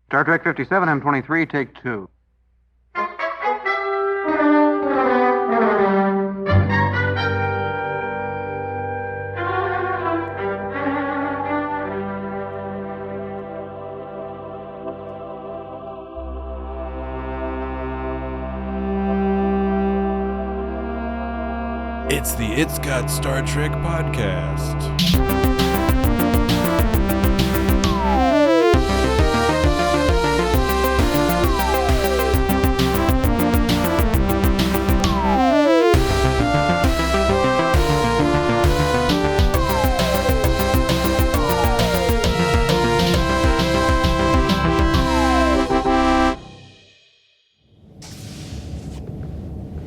Star Trek 57, M23, take 2. It's the It's Got Star Trek podcast.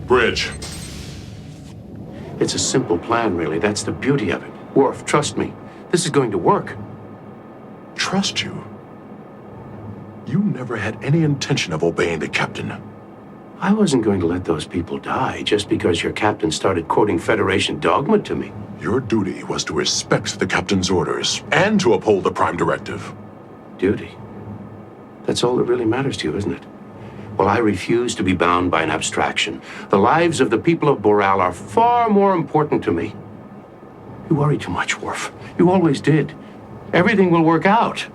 Bridge. It's a simple plan, really. That's the beauty of it. Worf, trust me. This is going to work. Trust you? You never had any intention of obeying the captain. I wasn't going to let those people die just because your captain started quoting Federation dogma to me. Your duty was to respect the captain's orders and to uphold the Prime Directive. Duty? That's all that really matters to you, isn't it? Well, I refuse to be bound by an abstraction. The lives of the people of Boral are far more important to me. You worry too much, Worf. You always did. Everything will work out.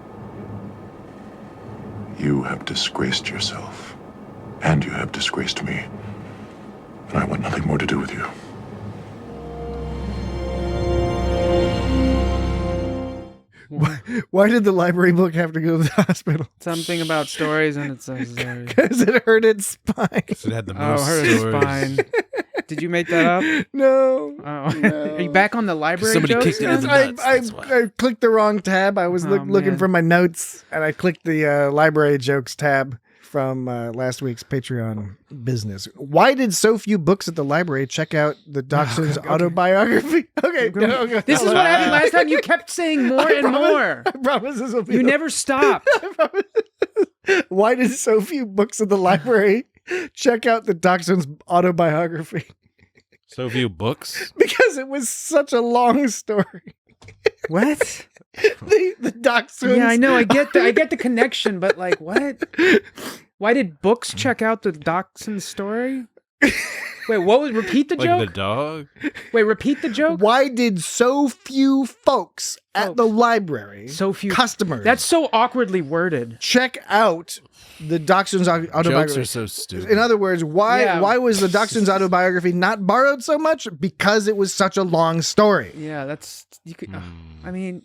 You have disgraced yourself, and you have disgraced me. And I want nothing more to do with you. Why did the library book have to go to the hospital? Something about stories, and it says because it hurt its spine. It had the most hurt its stories. spine. Did you make that up? No. Oh. No. Are you back on the library? Somebody jokes kicked it now? in the nuts. That's why. I clicked the wrong tab. I was looking man. for my notes, and I clicked the library jokes tab from last week's Patreon business. Why did so few books at the library check out the Dachshund's autobiography? Okay. This is what happened last time. You kept saying more and more. I promise this will be. You never stopped. Why did so few books at the library check out the Dachshund's autobiography? So few books? Because it was such a long story. What? The Dachshund's. Yeah, I know. I get the connection, but like, what? Why did books check out the Dachshund story? Wait, what was? Repeat the Like joke. the dog? Wait, repeat the joke. Why did so few folks at the library, So few customers, That's so awkwardly worded. check out the Dachshund's autobiography? Jokes are so stupid. In other words, why Yeah. was the Dachshund's autobiography not borrowed so much? Because it was such a long story. Yeah, that's you could. I mean,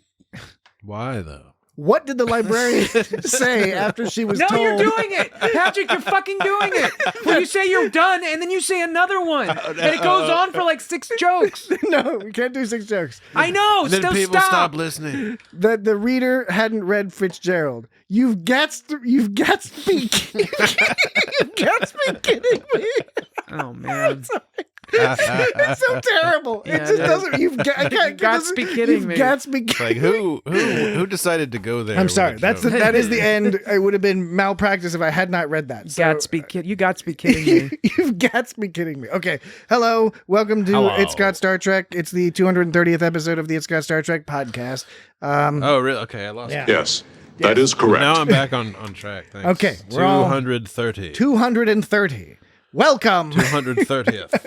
Why, though? What did the librarian say after she was no, told? you're doing it, Patrick. You're fucking doing it. Well, you say you're done, and then you say another one, and it goes on for like 6 jokes. No, we can't do 6 jokes. I know. Then Still people stop listening. The reader hadn't read Fitzgerald. You've got to speak. You've got to be kidding me. Oh man. It's so terrible. Yeah, it just it is. doesn't. You've got to be kidding me. You've got to be kidding. Like, who decided to go there? I'm with sorry. a That joke? is the end. It would have been malpractice if I had not read that. So, You got to be kidding me. You've got to be kidding me. Okay. Hello. Welcome to Hello. It's Got Star Trek. It's the 230th episode of the It's Got Star Trek podcast. Oh, really? Okay, I lost Yeah. it. Yes, that is correct. Now I'm back on track. Thanks. Okay, we're all- 230. 230. Welcome. 230th.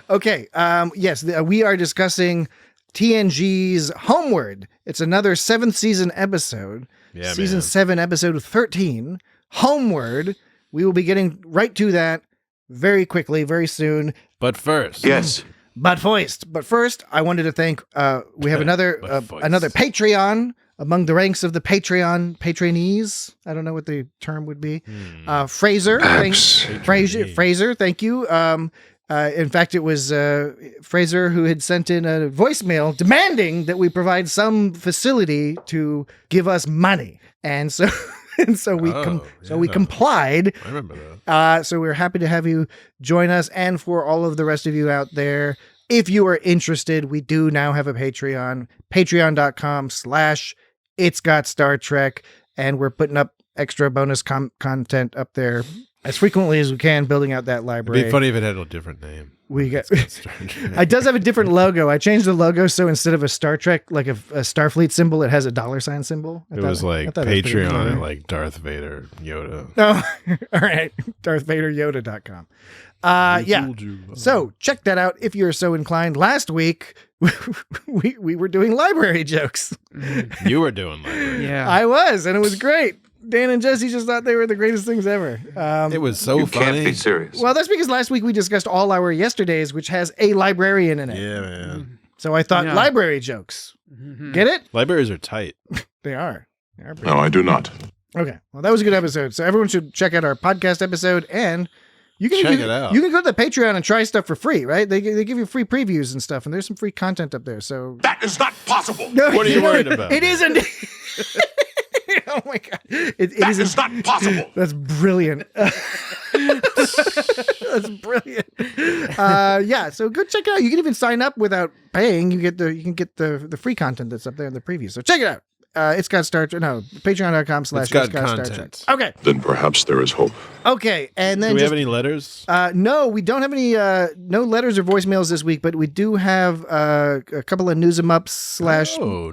Okay. Yes, we are discussing TNG's Homeward. It's another 7th season episode. Yeah, Season man. 7, episode 13. Homeward. We will be getting right to that very quickly, very soon. But first. Yes. But first, I wanted to thank. We have another But first. another Patreon among the ranks of the Patreon patronees. I don't know what the term would be. Fraser, Fraser, thank you. In fact, it was Fraser who had sent in a voicemail demanding that we provide some facility to give us money, and so we complied. I remember that. So we're happy to have you join us, and for all of the rest of you out there, if you are interested, we do now have a Patreon, patreon.com/It's Got Star Trek. and we're putting up extra bonus content up there as frequently as we can, building out that library. It'd be funny if it had a different name. We got. It does have a different logo. I changed the logo so instead of a Star Trek, like a Starfleet symbol, it has a $sign symbol. It was like Patreon and like Darth Vader, Yoda. Oh, all right. DarthVaderYoda.com. Yeah. So check that out if you're so inclined. Last week, we were doing library jokes. You were doing library. Yeah. I was, and it was great. Dan and Jesse just thought they were the greatest things ever. It was so You funny. can't be serious. Well, that's because last week we discussed All Our Yesterdays, which has a librarian in it. Yeah, man. So I thought Yeah. library jokes. Get it? Libraries are tight. They are. They are pretty- No, I do not. Okay. Well, that was a good episode. So everyone should check out our podcast episode, and you can Check it out. You can go to the Patreon and try stuff for free, right? They give you free previews and stuff, and there's some free content up there. So That is not possible. no, What are you worried about? It isn't. Oh my god! It That isn't. is not possible. That's brilliant. That's brilliant. Yeah, so go check it out. You can even sign up without paying. You can get the free content that's up there in the preview. So check it out. It's got Star Trek. No, patreon.com/It's It's got Star Trek. content. Okay. Then perhaps there is hope. Okay. And then Do we just, have any letters? no, we don't have any no letters or voicemails this week, but we do have a couple of news em ups slash Oh,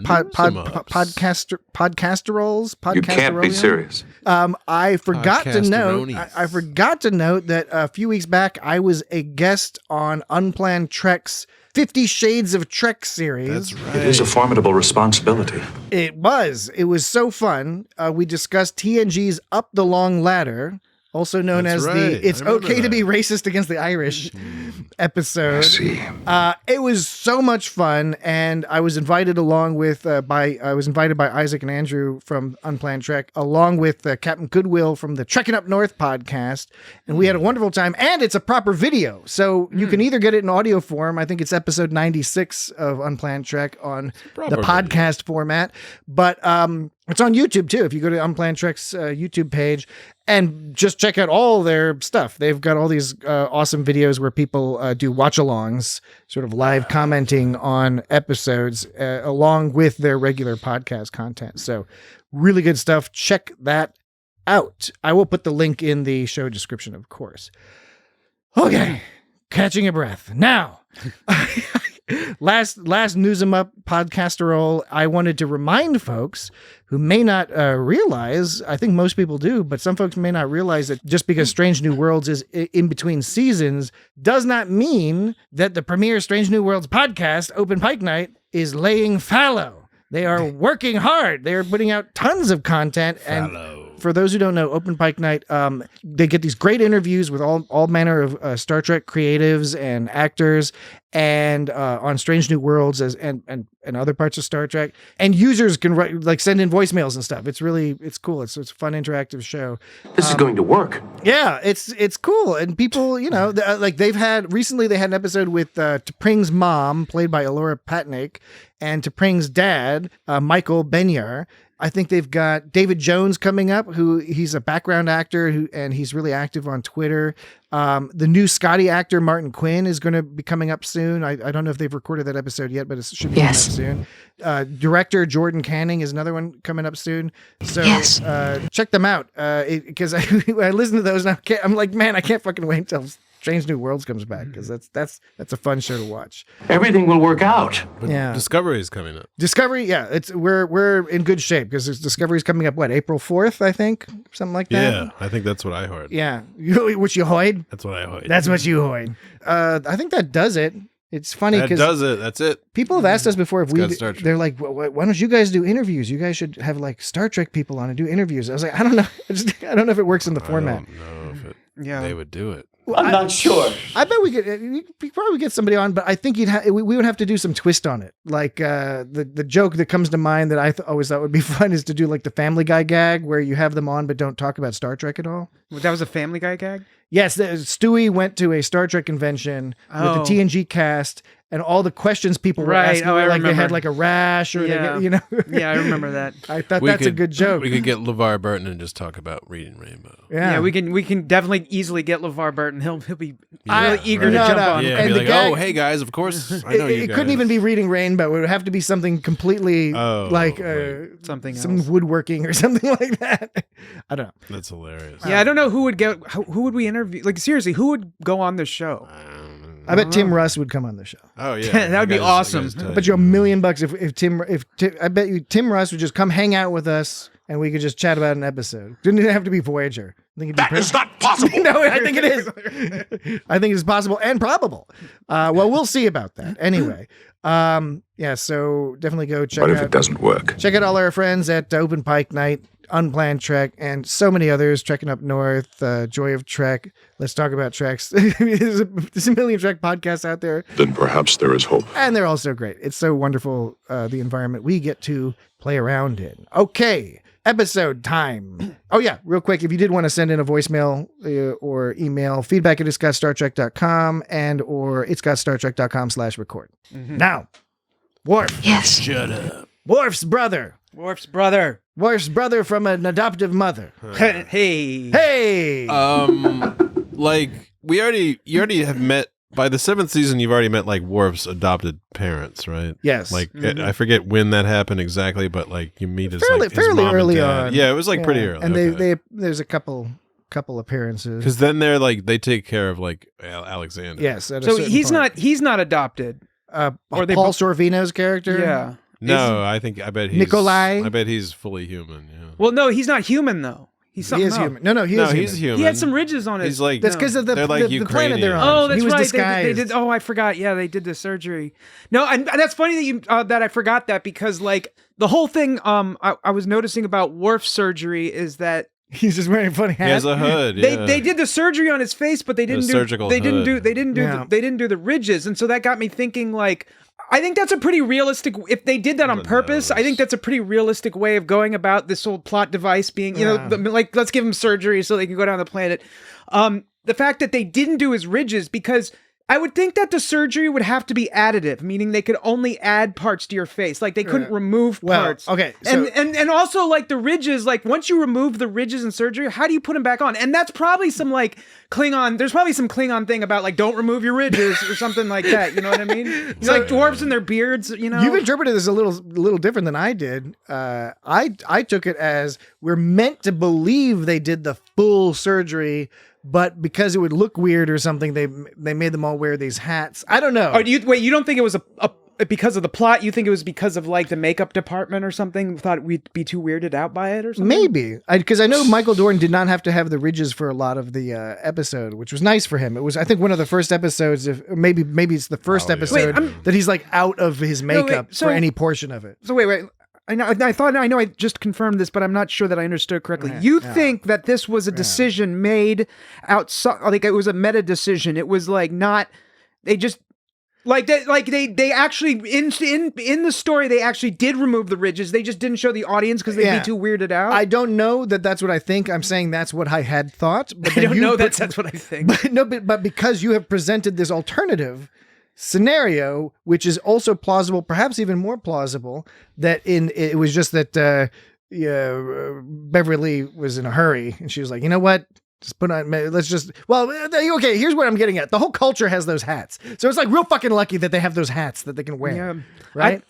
podcasterolls. You can't be serious. I forgot to note. Podcasteronies. I forgot to note that a few weeks back I was a guest on Unplanned Trek's 50 Shades of Trek series. That's right. It is a formidable responsibility. It was so fun. We discussed TNG's Up the Long Ladder, also known That's as right. the It's I remember Okay to that. Be Racist Against the Irish episode. See. It was so much fun, and I was invited along with by Isaac and Andrew from Unplanned Trek, along with Captain Goodwill from the Trekking Up North podcast, and we had a wonderful time. And it's a proper video, so you can either get it in audio form. I think it's episode 96 of Unplanned Trek on the Proper podcast format, but it's on YouTube too. If you go to Unplanned Trek's YouTube page and just check out all their stuff, they've got all these awesome videos where people do watch-alongs, sort of live commenting on episodes along with their regular podcast content. So really good stuff. Check that out. I will put the link in the show description, of course. Okay, catching your breath. Now, last news em up podcasterole, I wanted to remind folks who may not realize, I think most people do, but some folks may not realize that just because Strange New Worlds is in between seasons does not mean that the premier Strange New Worlds podcast, Open Pike Night, is laying fallow. They are working hard. They are putting out tons of content. And for those who don't know, Open Pike Night, they get these great interviews with all manner of Star Trek creatives and actors, and on Strange New Worlds and other parts of Star Trek. And users can send in voicemails and stuff. It's cool. It's a fun interactive show. This is going to work. Yeah, it's cool. And people, recently they had an episode with T'Pring's mom, played by Elora Patnaik, and T'Pring's dad, Michael Benyar. I think they've got David Jones coming up, who he's a background actor and he's really active on Twitter. The new Scotty actor, Martin Quinn, is going to be coming up soon. I don't know if they've recorded that episode yet, but it should be coming up soon. Director Jordan Canning is another one coming up soon. So check them out. Because I listen to those and I'm like, man, I can't fucking wait until Strange New Worlds comes back, because that's a fun show to watch. Everything will work out. But Yeah. Discovery is coming up. Discovery, yeah, we're in good shape because Discovery's coming up. What, April 4th, I think, something like that. Yeah, I think that's what I heard. Yeah, which you hoid. That's what I heard. That's what you hoid. I think that does it. It's funny That because does it. That's it. people have asked us before if got Star Trek. they're like, why don't you guys do interviews? You guys should have like Star Trek people on and do interviews. I was like, I don't know. I don't know if it works in the format. I don't know if Yeah. they would do it. I'm not sure. I bet we could probably get somebody on, but I think we would have to do some twist on it. Like the joke that comes to mind that I always thought would be fun is to do like the Family Guy gag where you have them on but don't talk about Star Trek at all. That was a Family Guy gag? Yes, Stewie went to a Star Trek convention with the Oh. TNG cast, and all the questions people were Right. asking Oh, I were like they had remember. like a rash or Yeah. they, you know. Yeah, I remember that. I thought that's a good joke. We could get LeVar Burton and just talk about Reading Rainbow. Yeah, we can definitely easily get LeVar Burton. He'll be really eager to right. jump No, on. Yeah, And be the like, gag- oh, hey guys, of course, I know you It guys. couldn't even be Reading Rainbow. It would have to be something completely right. Something some else. woodworking or something like that. I don't know. That's hilarious. Yeah, I don't know who would who would we interview? Like seriously, who would go on the show? I bet Tim Russ would come on the show. Oh yeah, That would be awesome. I bet you $1 million I bet you Tim Russ would just come hang out with us and we could just chat about an episode. Didn't it have to be Voyager? I think it'd be not possible. No, I think it is. I think it's possible and probable. Well, we'll see about that. Anyway, yeah. So definitely go check What out. if it doesn't work? Check out all our friends at Open Pike Night, Unplanned Trek, and so many others. Trekking Up North, Joy of Trek. Let's talk about Treks. There's a million Trek podcasts out there, Then perhaps there is hope. and they're all so great. It's so wonderful, the environment we get to play around in. Okay, episode time. Oh yeah, real quick, if you did want to send in a voicemail or email, feedback at itsgotstartrek.com and or itsgotstartrek.com/record. Now, Worf. Yes. Shut up. Worf's brother. Worf's brother. Worf's brother from an adoptive mother. Hey. Hey! Like you already have met by the 7th season. You've already met like Worf's adopted parents, right? Yes. Like I forget when that happened exactly, but like you meet his fairly, like, his fairly mom and early dad. on. Yeah, it was like pretty Yeah. early. And okay. they there's a couple appearances. Because then they're like they take care of like Alexander. Yes. At a So certain he's point. not adopted. Or they Paul both- Sorvino's character. Yeah. No, I bet he's Nikolai? I bet he's fully human. Yeah. Well, no, he's not human though. He's He something is else. human. No, he No, is he's human. human. He had some ridges on his. He's like That's because of the they're like the planet they're Ukrainian. on. Oh, that's he was right. Disguised. They did. Oh, I forgot. Yeah, they did the surgery. No, and that's funny that you that I forgot that because like the whole thing. I was noticing about Worf's surgery is that He's just wearing a funny He has hat. a hood. they yeah. they did the surgery on his face, but they didn't do surgical they didn't do hood. they didn't do Yeah. they didn't do the ridges, and so that got me thinking like. I think that's a pretty realistic. If they did that on purpose, I think that's a pretty realistic way of going about this whole plot device being, you know, like let's give him surgery so they can go down the planet. The fact that they didn't do his ridges because I would think that the surgery would have to be additive, meaning they could only add parts to your face, like they couldn't remove Well, parts. okay, so- and also like the ridges, like once you remove the ridges in surgery, how do you put them back on? And that's probably some like Klingon. There's probably some Klingon thing about like don't remove your ridges or something like that. You know what I mean? It's like dwarves and their beards. You know, You've interpreted this a little different than I did. I took it as we're meant to believe they did the full surgery, but because it would look weird or something, they made them all wear these hats. I don't know. Oh, you don't think it was a because of the plot? You think it was because of like the makeup department or something? Thought we'd be too weirded out by it or something? Maybe because I know Michael Dorn did not have to have the ridges for a lot of the episode, which was nice for him. It was, I think, one of the first episodes. Maybe it's the first episode Wait, that he's like out of his makeup so- for any portion of it. So wait. I know I just confirmed this, but I'm not sure that I understood correctly. You think that this was a decision made outside, like it was a meta decision. It was like not, they just, they actually, in the story, they actually did remove the ridges. They just didn't show the audience because they'd be too weirded out. I don't know that that's what I think. I'm saying that's what I had thought. But I then don't you know put- that's what I think. But because you have presented this alternative scenario, which is also plausible, perhaps even more plausible, that it was just that Beverly was in a hurry and she was like, you know what? Just put on, let's just, well, okay, here's what I'm getting at. The whole culture has those hats. So it's like real fucking lucky that they have those hats that they can wear. Yeah. Right?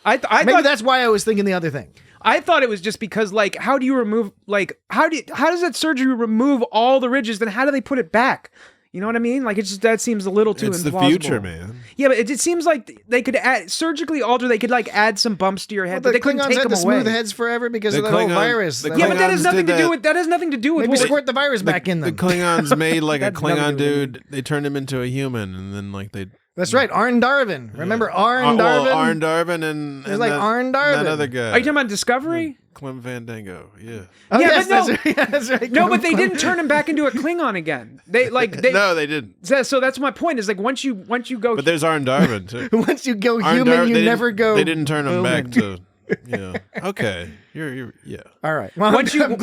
I Maybe thought that's why I was thinking the other thing. I thought it was just because, like, how do you remove, like, how does that surgery remove all the ridges? Then how do they put it back? You know what I mean? Like, it's just, that seems a little too It's the implausible. future, man. Yeah, but it seems like they could surgically alter. They could like add some bumps to your head, but The they couldn't Klingons take had them the smooth away. heads forever because The of the whole Klingon- virus. the Yeah, but that has Klingons nothing did to do that. with that. Has nothing to do with Maybe what squirt the virus back in The them. Klingons made like a That's nothing Klingon to do with dude. They turned him into a human, and then like they. That's right, Arn Darvin. Remember Arn Darvin? Well, Arn Darvin and It was like Arn Darvin. that other guy. Are you talking about Discovery? Clem Fandango? Yeah. Oh, Yeah, yes, but no. that's right. Yeah, that's right. No, but they didn't turn him back into a Klingon again. They No, they didn't. So that's my point. Is like once you go. But there's Arn Darvin too. Once you go Arn human, Dar- you they never didn't- go. They didn't turn him back to Yeah. Okay. You're yeah. All right. Well, I'm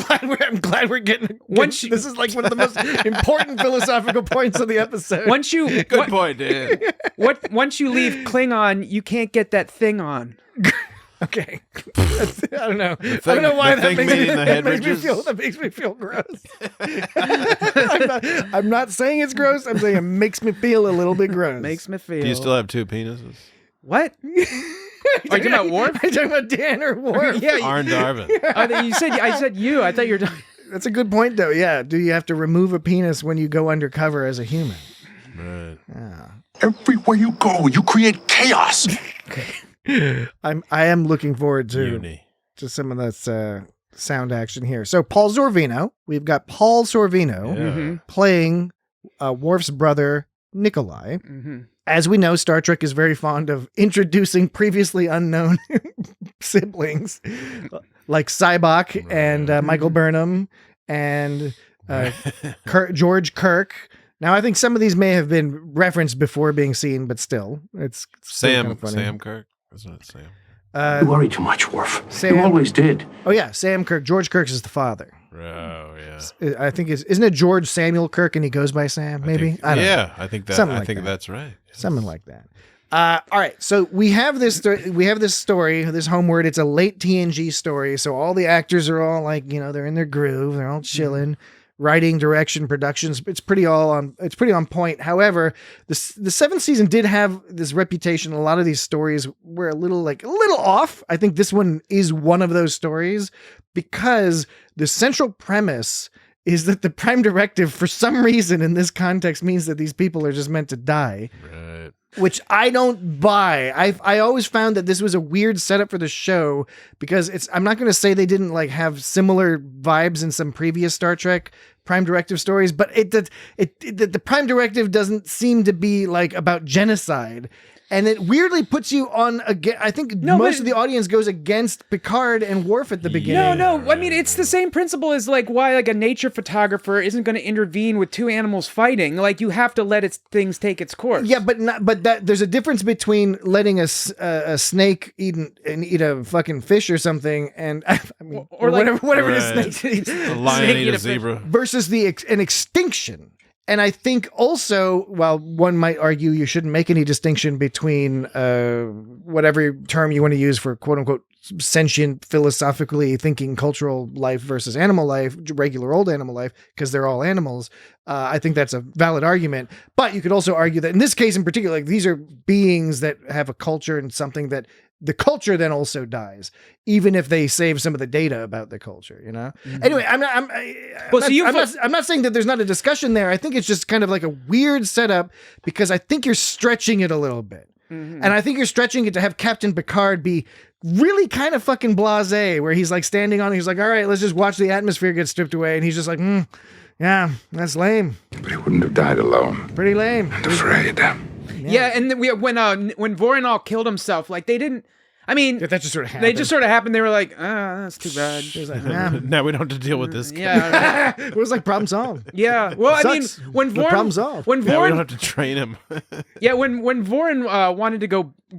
glad we're getting. This is like one of the most important philosophical points of the episode. Good point, Dan. Once you leave Klingon, you can't get that thing on. Okay. I don't know. I don't know why that makes me feel gross. I'm not saying it's gross. I'm saying it makes me feel a little bit gross. Makes me feel. Do you still have 2 penises? What? Are you talking about Worf? Are you talking about Dan or Worf? Yeah. Arn Darvin. I said you. I thought you were. That's a good point, though. Yeah. Do you have to remove a penis when you go undercover as a human? Right. Yeah. Everywhere you go, you create chaos. I am looking forward to some of this sound action here. So Paul Sorvino, we've got Paul Sorvino playing Worf's brother Nikolai. Mm-hmm. As we know, Star Trek is very fond of introducing previously unknown siblings like Sybok and Michael Burnham and George Kirk. Now, I think some of these may have been referenced before being seen, but still, it's Sam kind of funny. Sam Kirk. Isn't it Sam? You worry too much, Worf. Sam, you always did. Oh yeah, Sam Kirk. George Kirk is the father. Oh yeah. I think isn't it George Samuel Kirk, and he goes by Sam? Maybe. I don't know. I think that. Something I like think that. that's right. Something like that. All right, so we have this story, this Homeward. It's a late TNG story, so all the actors are all like, they're in their groove, they're all chilling. Writing, direction, productions, it's pretty on point. However, the 7th season did have this reputation. A lot of these stories were a little off. I think this one is one of those stories because the central premise is that the Prime Directive, for some reason in this context, means that these people are just meant to die. Right. Which I don't buy. I always found that this was a weird setup for the show because I'm not going to say they didn't like have similar vibes in some previous Star Trek Prime Directive stories, but the Prime Directive doesn't seem to be like about genocide. And it weirdly puts you on again. I think most of the audience goes against Picard and Worf at the beginning. No. I mean, it's the same principle as like why like a nature photographer isn't going to intervene with 2 animals fighting. Like you have to let things take its course. Yeah, but there's a difference between letting a snake eat a fucking fish or something, and I mean, or whatever it is, snake eats. A lion eat a zebra versus an extinction. And I think also, while one might argue you shouldn't make any distinction between whatever term you want to use for quote unquote sentient, philosophically thinking cultural life versus animal life, regular old animal life, because they're all animals. I think that's a valid argument. But you could also argue that in this case in particular, like these are beings that have a culture and something that the culture then also dies, even if they save some of the data about the culture, Mm-hmm. Anyway, I'm not saying that there's not a discussion there. I think it's just kind of like a weird setup because I think you're stretching it a little bit. Mm-hmm. And I think you're stretching it to have Captain Picard be really kind of fucking blasé, where he's like standing on, he's like, all right, let's just watch the atmosphere get stripped away. And he's just like, yeah, that's lame. But he wouldn't have died alone. Pretty lame. And afraid. Yeah, and then when Voronov killed himself, like they didn't. I mean, that just sort of happened. They just sort of happened. They were like, that's too bad. Like, now we don't have to deal with this. Yeah, it was like problem solved. Yeah, well, I mean, when Voron, problem solved. When Voron, now we don't have to train him. Yeah, when Voron wanted to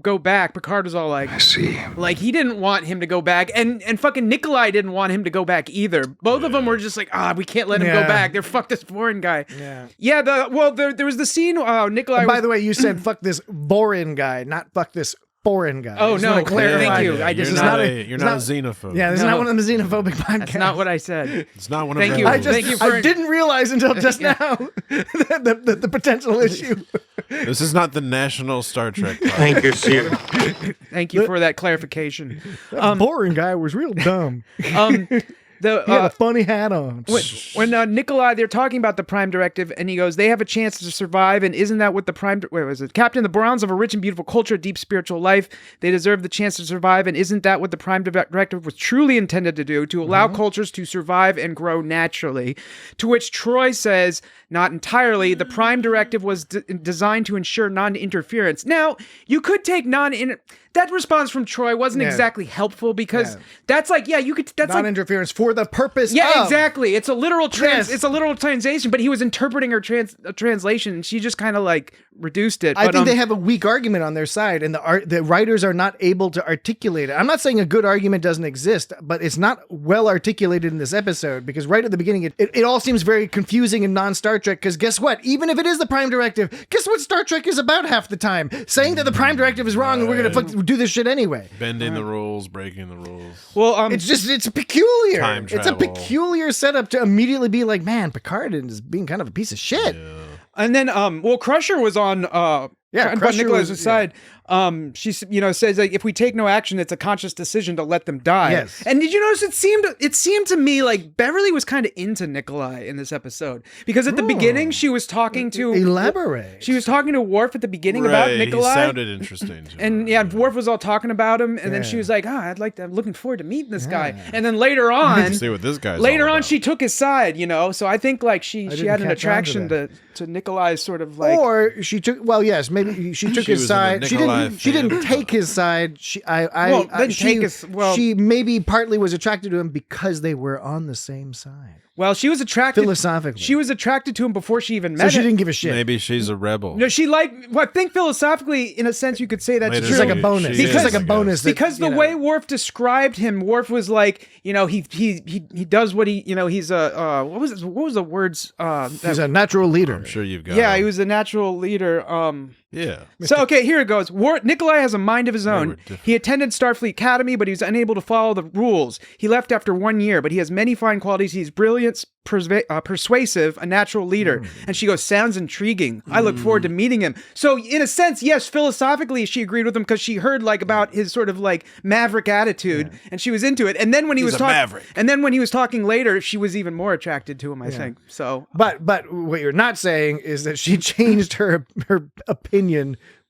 go back, Picard was all like, I see. Like he didn't want him to go back, and fucking Nikolai didn't want him to go back either. Both of them were just like, we can't let him go back. They're fuck this Voron guy. Yeah. There was the scene. Nikolai. By the way, you said fuck this Voron guy, not fuck this foreign guy. Oh no! Thank you. Yeah, you're not a xenophobe. Yeah, this is not one of the xenophobic podcasts. That's not what I said. It's not one of them. Thank you. I didn't realize until just now the potential issue. This is not the National Star Trek podcast. Thank you, sir. Thank you for that clarification. That boring guy was real dumb. He had a funny hat on. When Nikolai, they're talking about the Prime Directive, and he goes, they have a chance to survive, and isn't that what the Prime... Wait, was it? Captain, the Borans of a rich and beautiful culture, deep spiritual life, they deserve the chance to survive, and isn't that what the Prime Directive was truly intended to do, to allow cultures to survive and grow naturally? To which Troy says, not entirely, the Prime Directive was designed to ensure non-interference. Now, you could take that response from Troy wasn't exactly helpful because that's like, you could, that's non-interference for the purpose of. Exactly. It's a literal it's a literal translation, but he was interpreting her translation and she just kind of like reduced it. I think they have a weak argument on their side and the writers are not able to articulate it. I'm not saying a good argument doesn't exist, but it's not well articulated in this episode because right at the beginning, it all seems very confusing and non-Star Trek because guess what? Even if it is the Prime Directive, guess what Star Trek is about half the time? Saying that the Prime Directive is wrong and we're going to do this shit anyway. Bending the rules, breaking the rules. Well, it's peculiar. Time it's a travel. peculiar setup to immediately be like, man, Picard is being kind of a piece of shit. Yeah. And then, Crusher was on, Crusher Nicholas' was- side. She, says like if we take no action, it's a conscious decision to let them die. Yes. And did you notice it seemed to me like Beverly was kind of into Nikolai in this episode because at the beginning she was talking to Elaborate. She was talking to Worf at the beginning about Nikolai. He sounded interesting. To and her. Worf was all talking about him, and then she was like, I'm looking forward to meeting this guy. And then later on, see what this guy's later all on, about. she took his side, So I think like she didn't had an catch on attraction to to Nikolai's sort of like. Or she took. Well, yes, maybe she took She his was in a side. Nikolai She didn't fan take his side. She maybe partly was attracted to him because they were on the same side. Well, she was attracted philosophically. She was attracted to him before she even met So she him. didn't give a shit. Maybe she's a rebel. No, I think philosophically, in a sense, you could say that's Later true. It's like a bonus. She It's is, like a I guess. bonus. that, Because the way Worf described him, Worf was like, he does what he's a what was the words? he's a natural leader. I'm sure you've got. He was a natural leader. Yeah. So, okay, here it goes. Nikolai has a mind of his were own. different. He attended Starfleet Academy, but he was unable to follow the rules. He left after 1 year, but he has many fine qualities. He's brilliant, persuasive, a natural leader. And she goes, sounds intriguing. I look forward to meeting him. So, in a sense, yes, philosophically, she agreed with him because she heard about his sort of maverick attitude, and she was into it. And then when he was a talking, maverick. and then when he was talking later, she was even more attracted to him. I think so. But what you're not saying is that she changed her opinion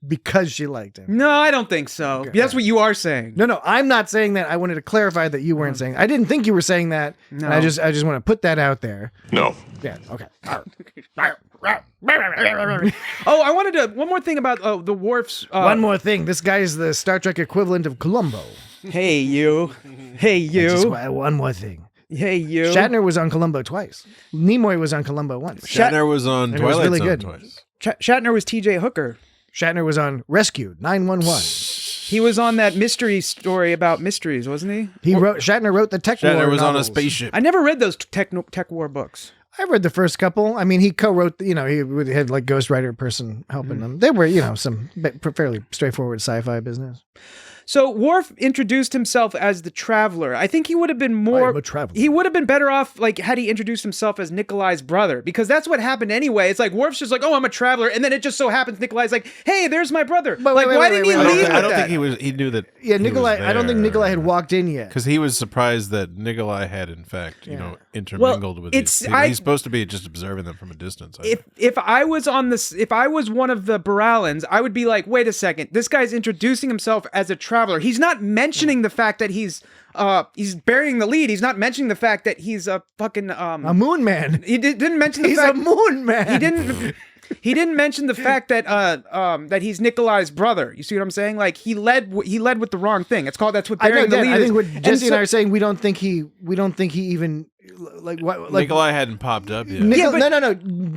because she liked him. No, I don't think so. That's what you are saying. No, I'm not saying that. I wanted to clarify that you weren't saying. I didn't think you were saying that. No. And I just want to put that out there. No. Yeah. Okay. Oh, I wanted to one more thing about the Worf's. One more thing. This guy is the Star Trek equivalent of Columbo. Hey you, hey Just you, one more thing. hey you. Shatner was on Columbo twice. Nimoy was on Columbo once. Shatner was on And it was Twilight really Zone good. twice. Shatner was T.J. Hooker. Shatner was on Rescued 911. He was on that mystery story about mysteries, wasn't he? Shatner wrote the Tech War Shatner was on a novels. spaceship. I never read those tech war books. I read the first couple. I mean, he co-wrote, he had like ghostwriter person helping them. They were, some fairly straightforward sci-fi business. So Worf introduced himself as the Traveler. I think he would have been more. I am a traveler. He would have been better off had he introduced himself as Nikolai's brother, because that's what happened anyway. It's like Worf's just like, oh, I'm a Traveler, and then it just so happens Nikolai's like, hey, there's my brother. But why didn't he leave? I don't with think that? he knew that. Yeah, Nikolai. I don't think Nikolai had walked in yet. Because he was surprised that Nikolai had, in fact, intermingled with these people. He's supposed to be just observing them from a distance. If I was one of the Boralans, I would be like, wait a second, this guy's introducing himself as a Traveler. He's not mentioning the fact that he's burying the lead. He's not mentioning the fact that he's a fucking a moon man. He didn't mention the He's fact a moon man. He didn't mention the fact that that he's Nikolai's brother. You see what I'm saying? Like he led with the wrong thing. That's what burying the lead I is. think what Jesse and I are saying, we don't think he even like Nikolai hadn't popped up yet. No.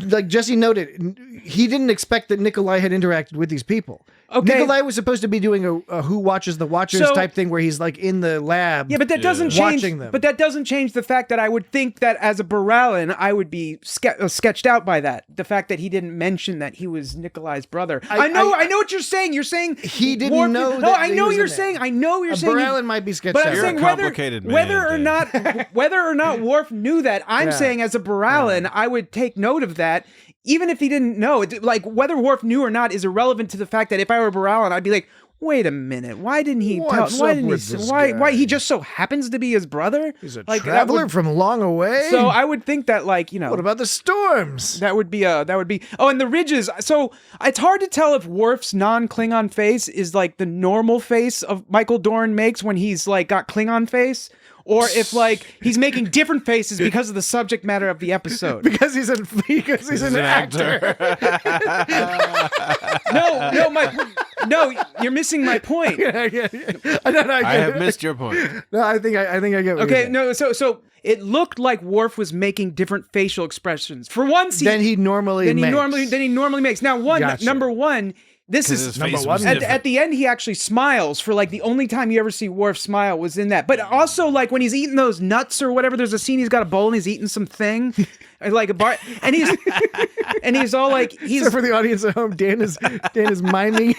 Like Jesse noted, he didn't expect that Nikolai had interacted with these people. Okay. Nikolai was supposed to be doing a Who Watches the Watchers type thing where he's like in the lab. Yeah, but that doesn't change. Watching them. But that doesn't change the fact that I would think that as a Boralan, I would be sketched out by that. The fact that he didn't mention that he was Nikolai's brother. I know what you're saying. You're saying he didn't know. No, that I he know was you're in there. saying. I know you're a saying. Boralan might be sketched But out. I'm You're saying a complicated man, whether or not Worf knew that, I'm saying as a Boralan, I would take note of that. Even if he didn't know, like whether Worf knew or not is irrelevant to the fact that if I were Boralan, I'd be like, wait a minute, why didn't he tell? Why didn't he? Why he just so happens to be his brother? He's a like, traveler from long away. So I would think that, what about the storms? That would be. Oh, and the ridges. So it's hard to tell if Worf's non-Klingon face is like the normal face of Michael Dorn makes when he's like got Klingon face, or if he's making different faces because of the subject matter of the episode. because he's an actor. No, No, you're missing my point. I have missed your point. No, I think I get what Okay, you're saying. no, so it looked like Worf was making different facial expressions. For once, Than he normally makes. Now, Gotcha. number one, this is His face one. was at different. the end. He actually smiles for like the only time you ever see Worf smile was in that. But also like when he's eating those nuts or whatever. There's a scene he's got a bowl and he's eating something, like a bar, and he's all like So for the audience at home, Dan is miming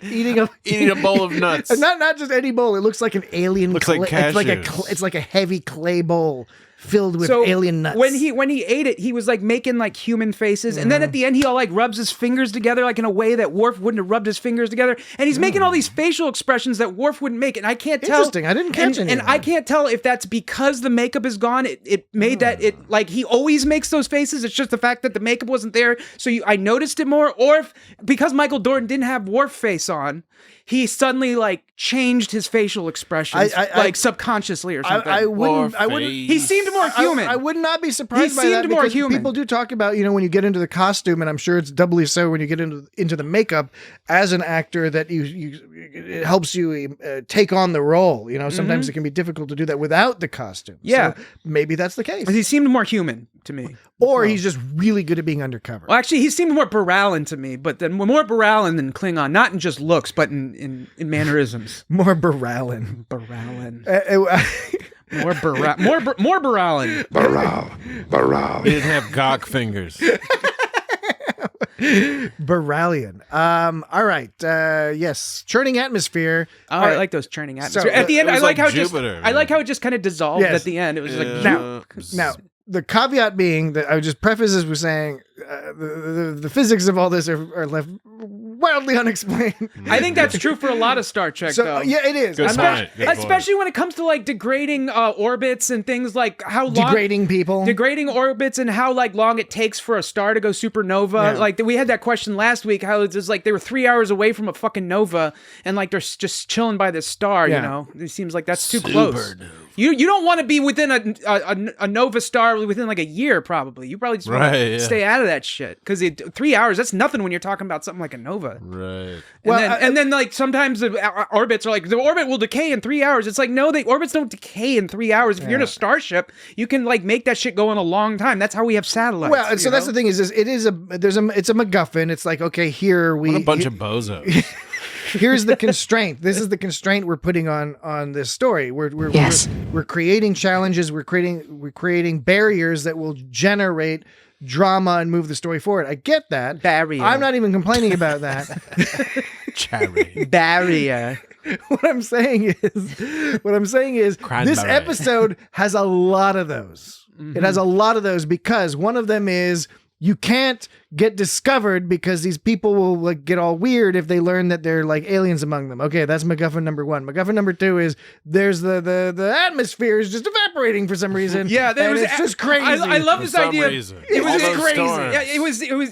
eating Eating a bowl of nuts. And not just any bowl. It looks like an alien. Looks like it's like a heavy clay bowl filled with alien nuts. When he ate it, he was like making like human faces, and then at the end he all like rubs his fingers together like in a way that Worf wouldn't have rubbed his fingers together, and he's making all these facial expressions that Worf wouldn't make, and I can't tell. Interesting. I didn't catch any. And I can't tell if that's because the makeup is gone. It made that it like he always makes those faces. It's just the fact that the makeup wasn't there, so I noticed it more, or if because Michael Dorn didn't have Worf face on, he suddenly like changed his facial expressions like subconsciously or something. I wouldn't. He seemed more human. I would not be surprised by He that seemed more because human. people do talk about, when you get into the costume, and I'm sure it's doubly so when you get into the makeup as an actor, that it helps you take on the role. Sometimes it can be difficult to do that without the costume. Yeah. So maybe that's the case. He seemed more human to me. Or he's just really good at being undercover. Well, actually, he seemed more Barallan to me, but then more Barallan than Klingon, not in just looks, but in mannerisms. More Barallan. Barallan. More More Barallan. Baral. He didn't have gawk fingers. Barallian. All right. Yes. Churning atmosphere. Oh, All I right. like those churning atmosphere. So, At the end, it I was like like how Jupiter, I like how it just kind of dissolved Yes. at the end. It was like Now, the caveat being that I would just preface this with saying the physics of all this are left wildly unexplained. I think that's true for a lot of Star Trek, So though. yeah, it is. Good I'm point. not Good point. Especially when it comes to like degrading orbits and things like how long degrading people. degrading orbits and how like long it takes for a star to go supernova. Yeah. Like we had that question last week, how it's just like they were 3 hours away from a fucking nova and like they're just chilling by this star. Yeah. It seems like that's too close. You don't want to be within a nova star within like a year. Probably you probably just want to stay out of that shit because 3 hours, that's nothing when you're talking about something like a nova. Right. And then like sometimes the orbits are like the orbit will decay in 3 hours. It's like no, the orbits don't decay in 3 hours. If you're in a starship, you can like make that shit go in a long time. That's how we have satellites. Well, so that's the thing is it's a MacGuffin. It's like, okay, here What a bunch of bozos. here's the constraint. This is the constraint we're putting on this story. We're creating challenges. We're creating barriers that will generate drama and move the story forward. I get that. Barrier. I'm not even complaining about that. Barrier. What I'm saying is this episode has a lot of those. It has a lot of those because one of them is you can't get discovered because these people will like get all weird if they learn that they're like aliens among them. Okay, that's MacGuffin number one. MacGuffin number two is there's the atmosphere is just evaporating for some reason. Yeah, it's just crazy. I love this idea. It was just crazy. Yeah,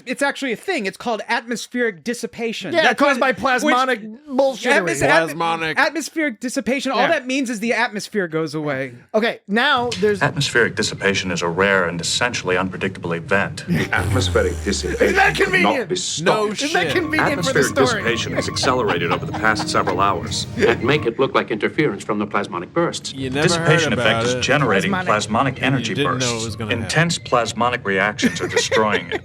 it's actually a thing. It's called atmospheric dissipation. Yeah, caused by plasmonic bullshit. Atmospheric dissipation. All that means is the atmosphere goes away. Okay, now there's Atmospheric dissipation is a rare and essentially unpredictable event. Atmospheric dissipation Isn't that convenient? be stopped. Isn't that convenient for the Atmospheric story? dissipation has accelerated over the past several hours. And make it look like interference from the plasmonic bursts. You never Dissipation heard effect about is it. generating Plasmonic. plasmonic energy you didn't know it bursts. was gonna Intense plasmonic reactions are destroying it.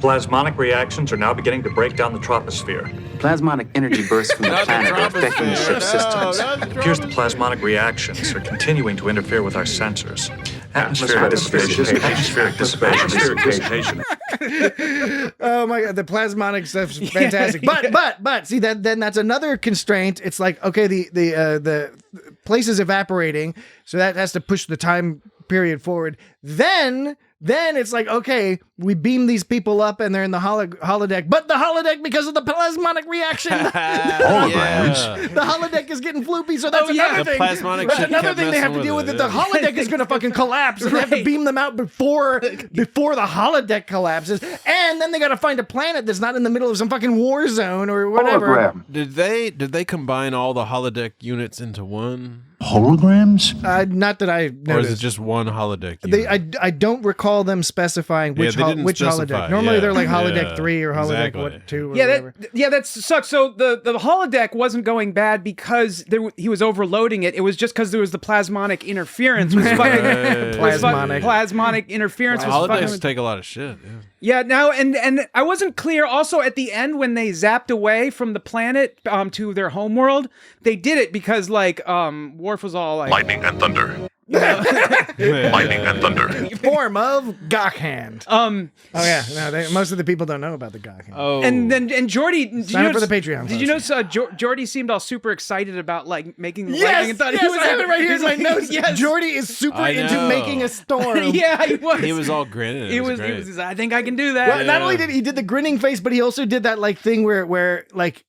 Plasmonic reactions are now beginning to break down the troposphere. Plasmonic energy bursts from the Not the planet are affecting the troposphere. ship's systems. No, not the It appears the plasmonic reactions are continuing to interfere with our sensors. Atmospheric dissipation. Atmospheric dissipation. Oh my god, the plasmonic stuff's fantastic. But see that then that's another constraint. It's like, okay, the place is evaporating, so that has to push the time period forward. Then it's like, okay, we beam these people up and they're in the holodeck, but the holodeck, because of the plasmonic reaction, Holograms. the holodeck is getting floopy, so that's another The thing. plasmonic That's shit another kept thing they have to messing deal with with. it, That the holodeck is going to fucking collapse, and they have to beam them out before the holodeck collapses, and then they got to find a planet that's not in the middle of some fucking war zone or whatever. Hologram. Did they combine all the holodeck units into one? Holograms? Not that I Or is noticed. it just one holodeck unit? I don't recall recall them specifying which they didn't which specify. holodeck. Normally Yeah. they're like holodeck Yeah. 3 or holodeck Exactly. 2 or Yeah, whatever. that sucks. So the holodeck wasn't going bad because he was overloading it. It was just because there was the plasmonic interference. Was fucking, plasmonic interference. Was Holodeys fucking, take a lot of shit. Yeah. yeah. Now and I wasn't clear. Also, at the end when they zapped away from the planet to their homeworld, they did it because like Worf was all like Lightning and thunder. Lightning and thunder. Form of Gockhand. Oh yeah, no, most of the people don't know about the Gockhand. Oh, And Geordi, did Sign you up for notice- the Patreon. Did you notice Geordi seemed all super excited about like making the lightning Yes, and thunder? yes, He was I have it right here in my notes. Yes. Geordi is super I into know. making a storm. Yeah, he was. he was all grinning. He was. I think I can do that. Well, not only did he did the grinning face, but he also did that like thing where like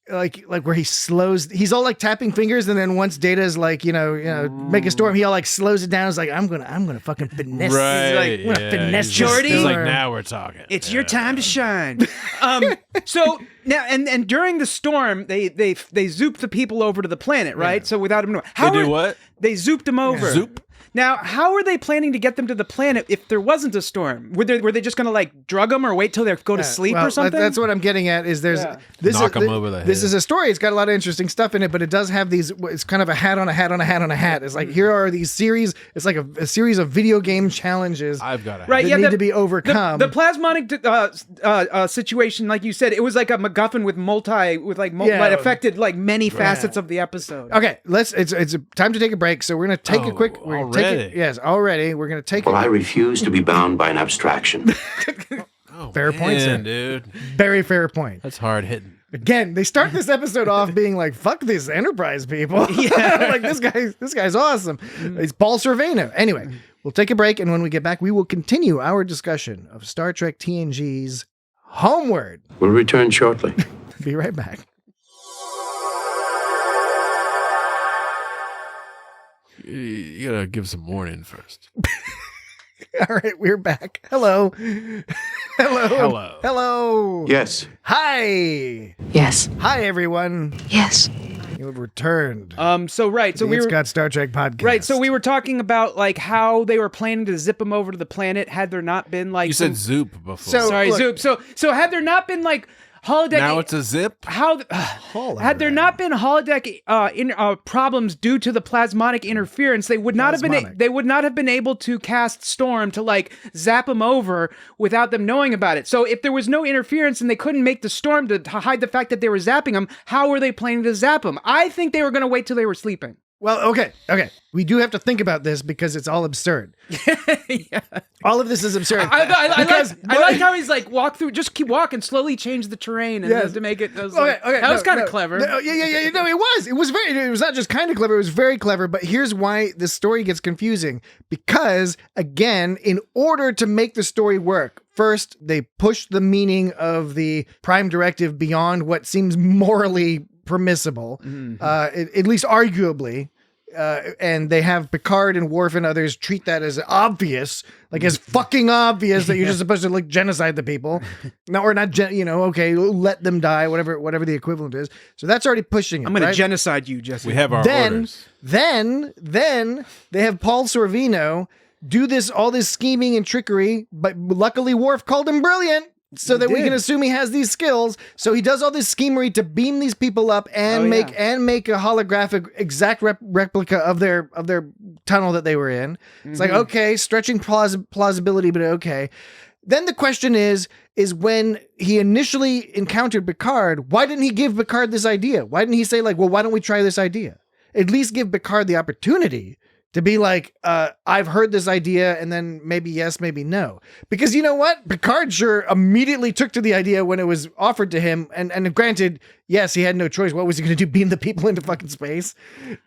where he slows. He's all like tapping fingers, and then once Data's like make a storm, he all like slows it down. He's like, I'm gonna fucking finesse. Right. like, I'm gonna finesse He's Jordy. He's like, storm. now we're talking. It's your time to shine. So now and during the storm, they zooped the people over to the planet, right? So without him knowing. They do what? They zooped them over. Zoop? Now, how are they planning to get them to the planet if there wasn't a storm? Were they just gonna like drug them or wait till they go to sleep Well, or something? That's what I'm getting at. Is there's this Knock is 'em over the this head. is a story. It's got a lot of interesting stuff in it, but it does have these. It's kind of a hat on a hat on a hat on a hat. It's like here are these series. It's like a series of video game challenges. I've got it. Right, that yeah, need to be overcome. The plasmonic situation, like you said, it was like a MacGuffin with that affected like many facets of the episode. Okay, it's time to take a break. So we're gonna take a quick. We're gonna take it. already? Yes, already. We're gonna take Well, it. I refuse to be bound by an abstraction. Fair point, sir. dude. Very fair point. That's hard hitting. Again, they start this episode off being like, "Fuck these Enterprise people." Yeah, like this guy's awesome. It's Paul Sorvino. Anyway, we'll take a break, and when we get back, we will continue our discussion of Star Trek TNG's Homeward. We'll return shortly. Be right back. You gotta give some warning first. All right, we're back. Hello. Hello. Hello. Yes. Hi. Yes. Hi, everyone. Yes. You have returned. So we It's were got Star Trek podcast. right. So we were talking about like how they were planning to zip them over to the planet had there not been like You said Zoop before. So- sorry look- Zoop. So had there not been like holodeck now it's a zip. how had there not been holodeck problems due to the plasmonic interference, they would not have been able to cast Storm to like zap them over without them knowing about it. So if there was no interference and they couldn't make the Storm to hide the fact that they were zapping them, how were they planning to zap them? I think they were going to wait till they were sleeping. Well, okay. We do have to think about this because it's all absurd. Yeah. All of this is absurd. I like how he's like walk through, just keep walking, slowly change the terrain, and Yes. to make it. That Okay, was kind of clever. No, yeah. No, it was. It was not just kind of clever. It was very clever. But here's why this story gets confusing. Because again, in order to make the story work, first they push the meaning of the Prime Directive beyond what seems morally permissible, at least arguably. And they have Picard and Worf and others treat that as obvious, like as fucking obvious that you're just supposed to like genocide the people. No, or not, okay, let them die, whatever the equivalent is. So that's already pushing it. I'm going to right? genocide you, Jesse. We have our orders. Then they have Paul Sorvino do all this scheming and trickery, but luckily Worf called him brilliant. So that we can assume he has these skills. So he does all this schemery to beam these people up and make a holographic exact replica of their tunnel that they were in. It's like, okay, stretching plausibility, but okay. Then the question is when he initially encountered Picard, why didn't he give Picard this idea? Why didn't he say like, well, why don't we try this idea? At least give Picard the opportunity to be like, I've heard this idea, and then maybe yes, maybe no. Because you know what? Picard sure immediately took to the idea when it was offered to him, and granted, yes, he had no choice. What was he going to do? Beam the people into fucking space?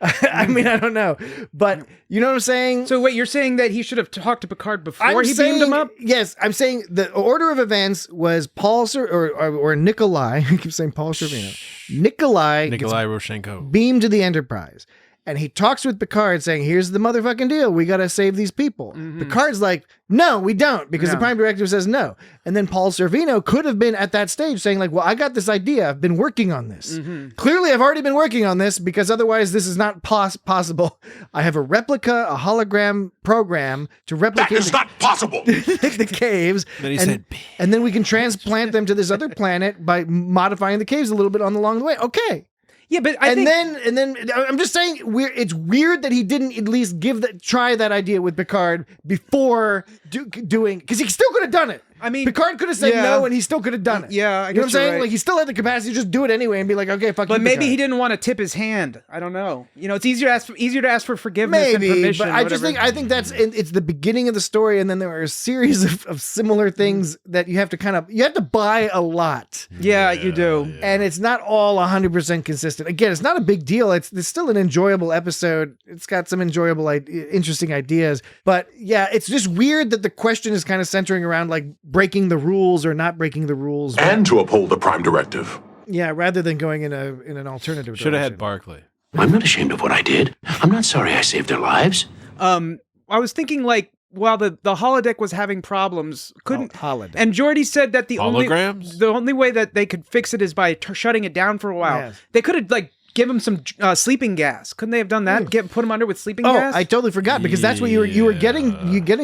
I mean, I don't know. But you know what I'm saying? So wait, you're saying that he should have talked to Picard before he beamed him up? Yes, I'm saying the order of events was Paul or Nikolai. I keep saying Paul Sorvino. Nikolai Roshenko beamed to the Enterprise. and he talks with Picard saying, here's the motherfucking deal. We got to save these people. Picard's like, no, we don't, because the Prime Directive says no. And then Paul Sorvino could have been at that stage saying like, well, I got this idea. I've been working on this. Clearly, I've already been working on this because otherwise this is not possible. I have a replica, a hologram program to replicate. That is not possible. The caves. Then he and, said, and then we can transplant them to this other planet by modifying the caves a little bit along the way. Okay. Yeah, but I think... then I'm just saying it's weird that he didn't at least try that idea with Picard before doing, because he still could have done it. I mean, Picard could have said no, and he still could have done it. Yeah, I you know what I'm guess you're saying? right. Like he still had the capacity to just do it anyway and be like, okay, fuck you. But maybe Picard. he didn't want to tip his hand. I don't know. You know, it's easier to ask for forgiveness and Maybe, permission. but I think that's it's the beginning of the story, and then there are a series of similar things that you have to buy a lot. Yeah, you do. And it's not all 100% consistent. Again, it's not a big deal. It's still an enjoyable episode. It's got some enjoyable, interesting ideas. But yeah, it's just weird that the question is kind of centering around like breaking the rules or not breaking the rules. And to uphold the Prime Directive. Yeah, rather than going in an alternative should have direction. had Barclay. I'm not ashamed of what I did. I'm not sorry I saved their lives. I was thinking like while the holodeck was having problems, holodeck. And Geordi said that the Holograms? only way that they could fix it is by shutting it down for a while. Yes. They could have like give him some sleeping gas. Couldn't they have done that? Put him under with sleeping gas? I totally forgot because that's what you were getting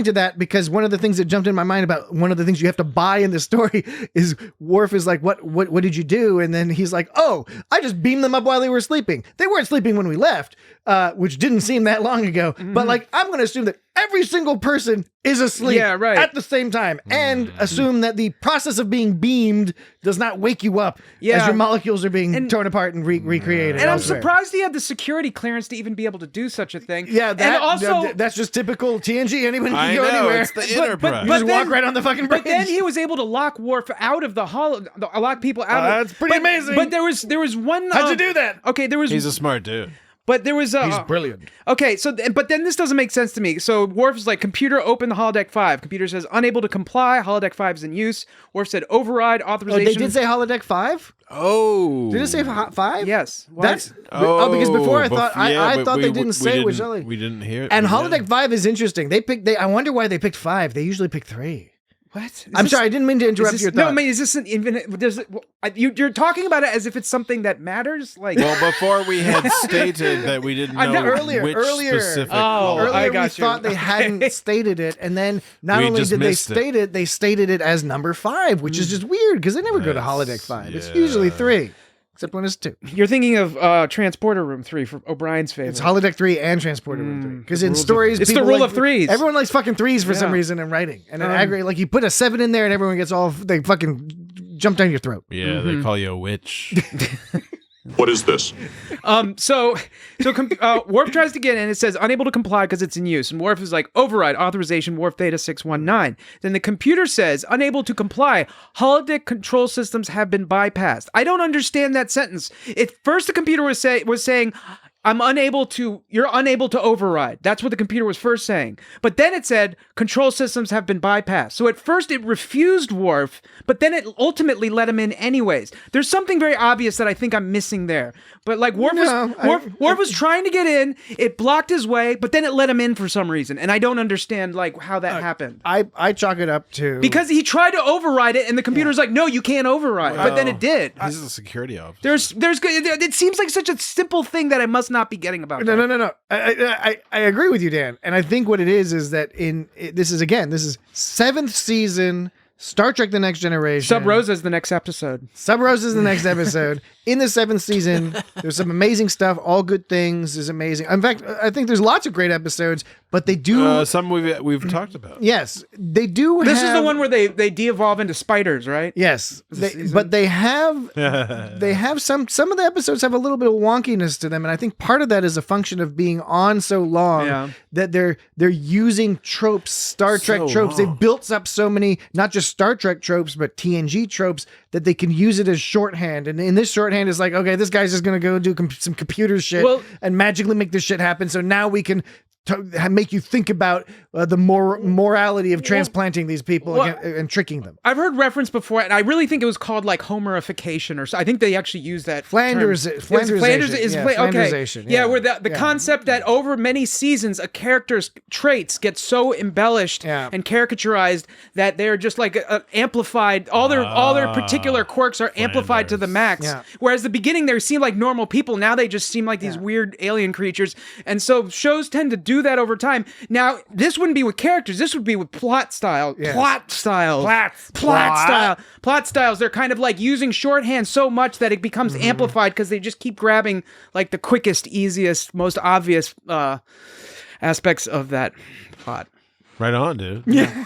to that, because one of the things that jumped in my mind about one of the things you have to buy in the story is Worf is like, what did you do? And then he's like, oh, I just beamed them up while they were sleeping. They weren't sleeping when we left, which didn't seem that long ago. But like, I'm going to assume that every single person is asleep at the same time, and assume that the process of being beamed does not wake you up as your molecules are being torn apart and recreated. And I'm elsewhere. surprised he had the security clearance to even be able to do such a thing. Yeah, and also that's just typical TNG. Anyone I can go know, anywhere. it's the Enterprise. You just walk right on the fucking bridge. But then he was able to lock Worf out of lock people out. That's pretty amazing. But there was one. How'd you do that? Okay, there was. He's a smart dude. But there was He's brilliant. Okay, so but then this doesn't make sense to me. So Worf is like, computer open the holodeck 5. Computer says unable to comply. Holodeck 5 is in use. Worf said override authorization. They did say holodeck 5. Oh, Did it say 5? Yes. Why? That's because before I thought I but thought they didn't say which. We didn't hear it. And holodeck 5 is interesting. I wonder why they picked 5. They usually pick 3. What? I'm sorry, I didn't mean to interrupt your thought. No, I mean, is this an infinite? You're talking about it as if it's something that matters. Like, well, before we had stated that we didn't know earlier. specific. Oh, I got we thought they hadn't stated it, and then not We only just did they missed it. state it, they stated it as number 5, which is just weird because they never go to holodeck 5. It's usually 3. Except when it's 2. You're thinking of Transporter Room 3 for O'Brien's favorite. It's holodeck 3 and Transporter Room 3. Because in stories, it's the people rule of threes. Everyone likes fucking 3s for some reason in writing. And an aggregate, like you put a 7 in there and everyone gets they fucking jump down your throat. Yeah, they call you a witch. What is this? So Worf tries to get in. It says unable to comply because it's in use. And Worf is like, override authorization Worf Theta 619. Then the computer says unable to comply. Holodeck control systems have been bypassed. I don't understand that sentence. At first, the computer was saying, you're unable to override. That's what the computer was first saying. But then it said, control systems have been bypassed. So at first it refused Worf, but then it ultimately let him in anyways. There's something very obvious that I think I'm missing there. But like Worf was trying to get in, it blocked his way, but then it let him in for some reason. And I don't understand like how that happened. I chalk it up to... Because he tried to override it and the computer's like, no, you can't override. But then it did. He's a security officer. It seems like such a simple thing that I must not be getting about. No. I agree with you, Dan. And I think what it is that this is 7th season Star Trek: The Next Generation. Sub Rosa is the next episode. In the 7th season, there's some amazing stuff. All good things is amazing. In fact, I think there's lots of great episodes, but they do some we've talked about. Yes, they do. This is the one where they de-evolve into spiders, right? Yes, but they have some of the episodes have a little bit of wonkiness to them, and I think part of that is a function of being on so long that they're using tropes, Star Trek tropes. They've built up so many, not just Star Trek tropes, but TNG tropes that they can use it as shorthand. And in this shorthand is like, okay, this guy's just going to go do some computer shit and magically make this shit happen. So now we can make you think about the morality of transplanting these people and tricking them. I've heard reference before, and I really think it was called like Homerification, or so. I think they actually use that Flanderization. Yeah, where the concept that over many seasons a character's traits get so embellished and caricaturized that they're just like amplified. All their particular quirks are amplified to the max. Yeah. Whereas the beginning they seem like normal people, now they just seem like these weird alien creatures. And so shows tend to do that over time. Now, this wouldn't be with characters, this would be with plot style. Yes. Plot styles. They're kind of like using shorthand so much that it becomes amplified because they just keep grabbing like the quickest, easiest, most obvious aspects of that plot. Right on, dude. Yeah.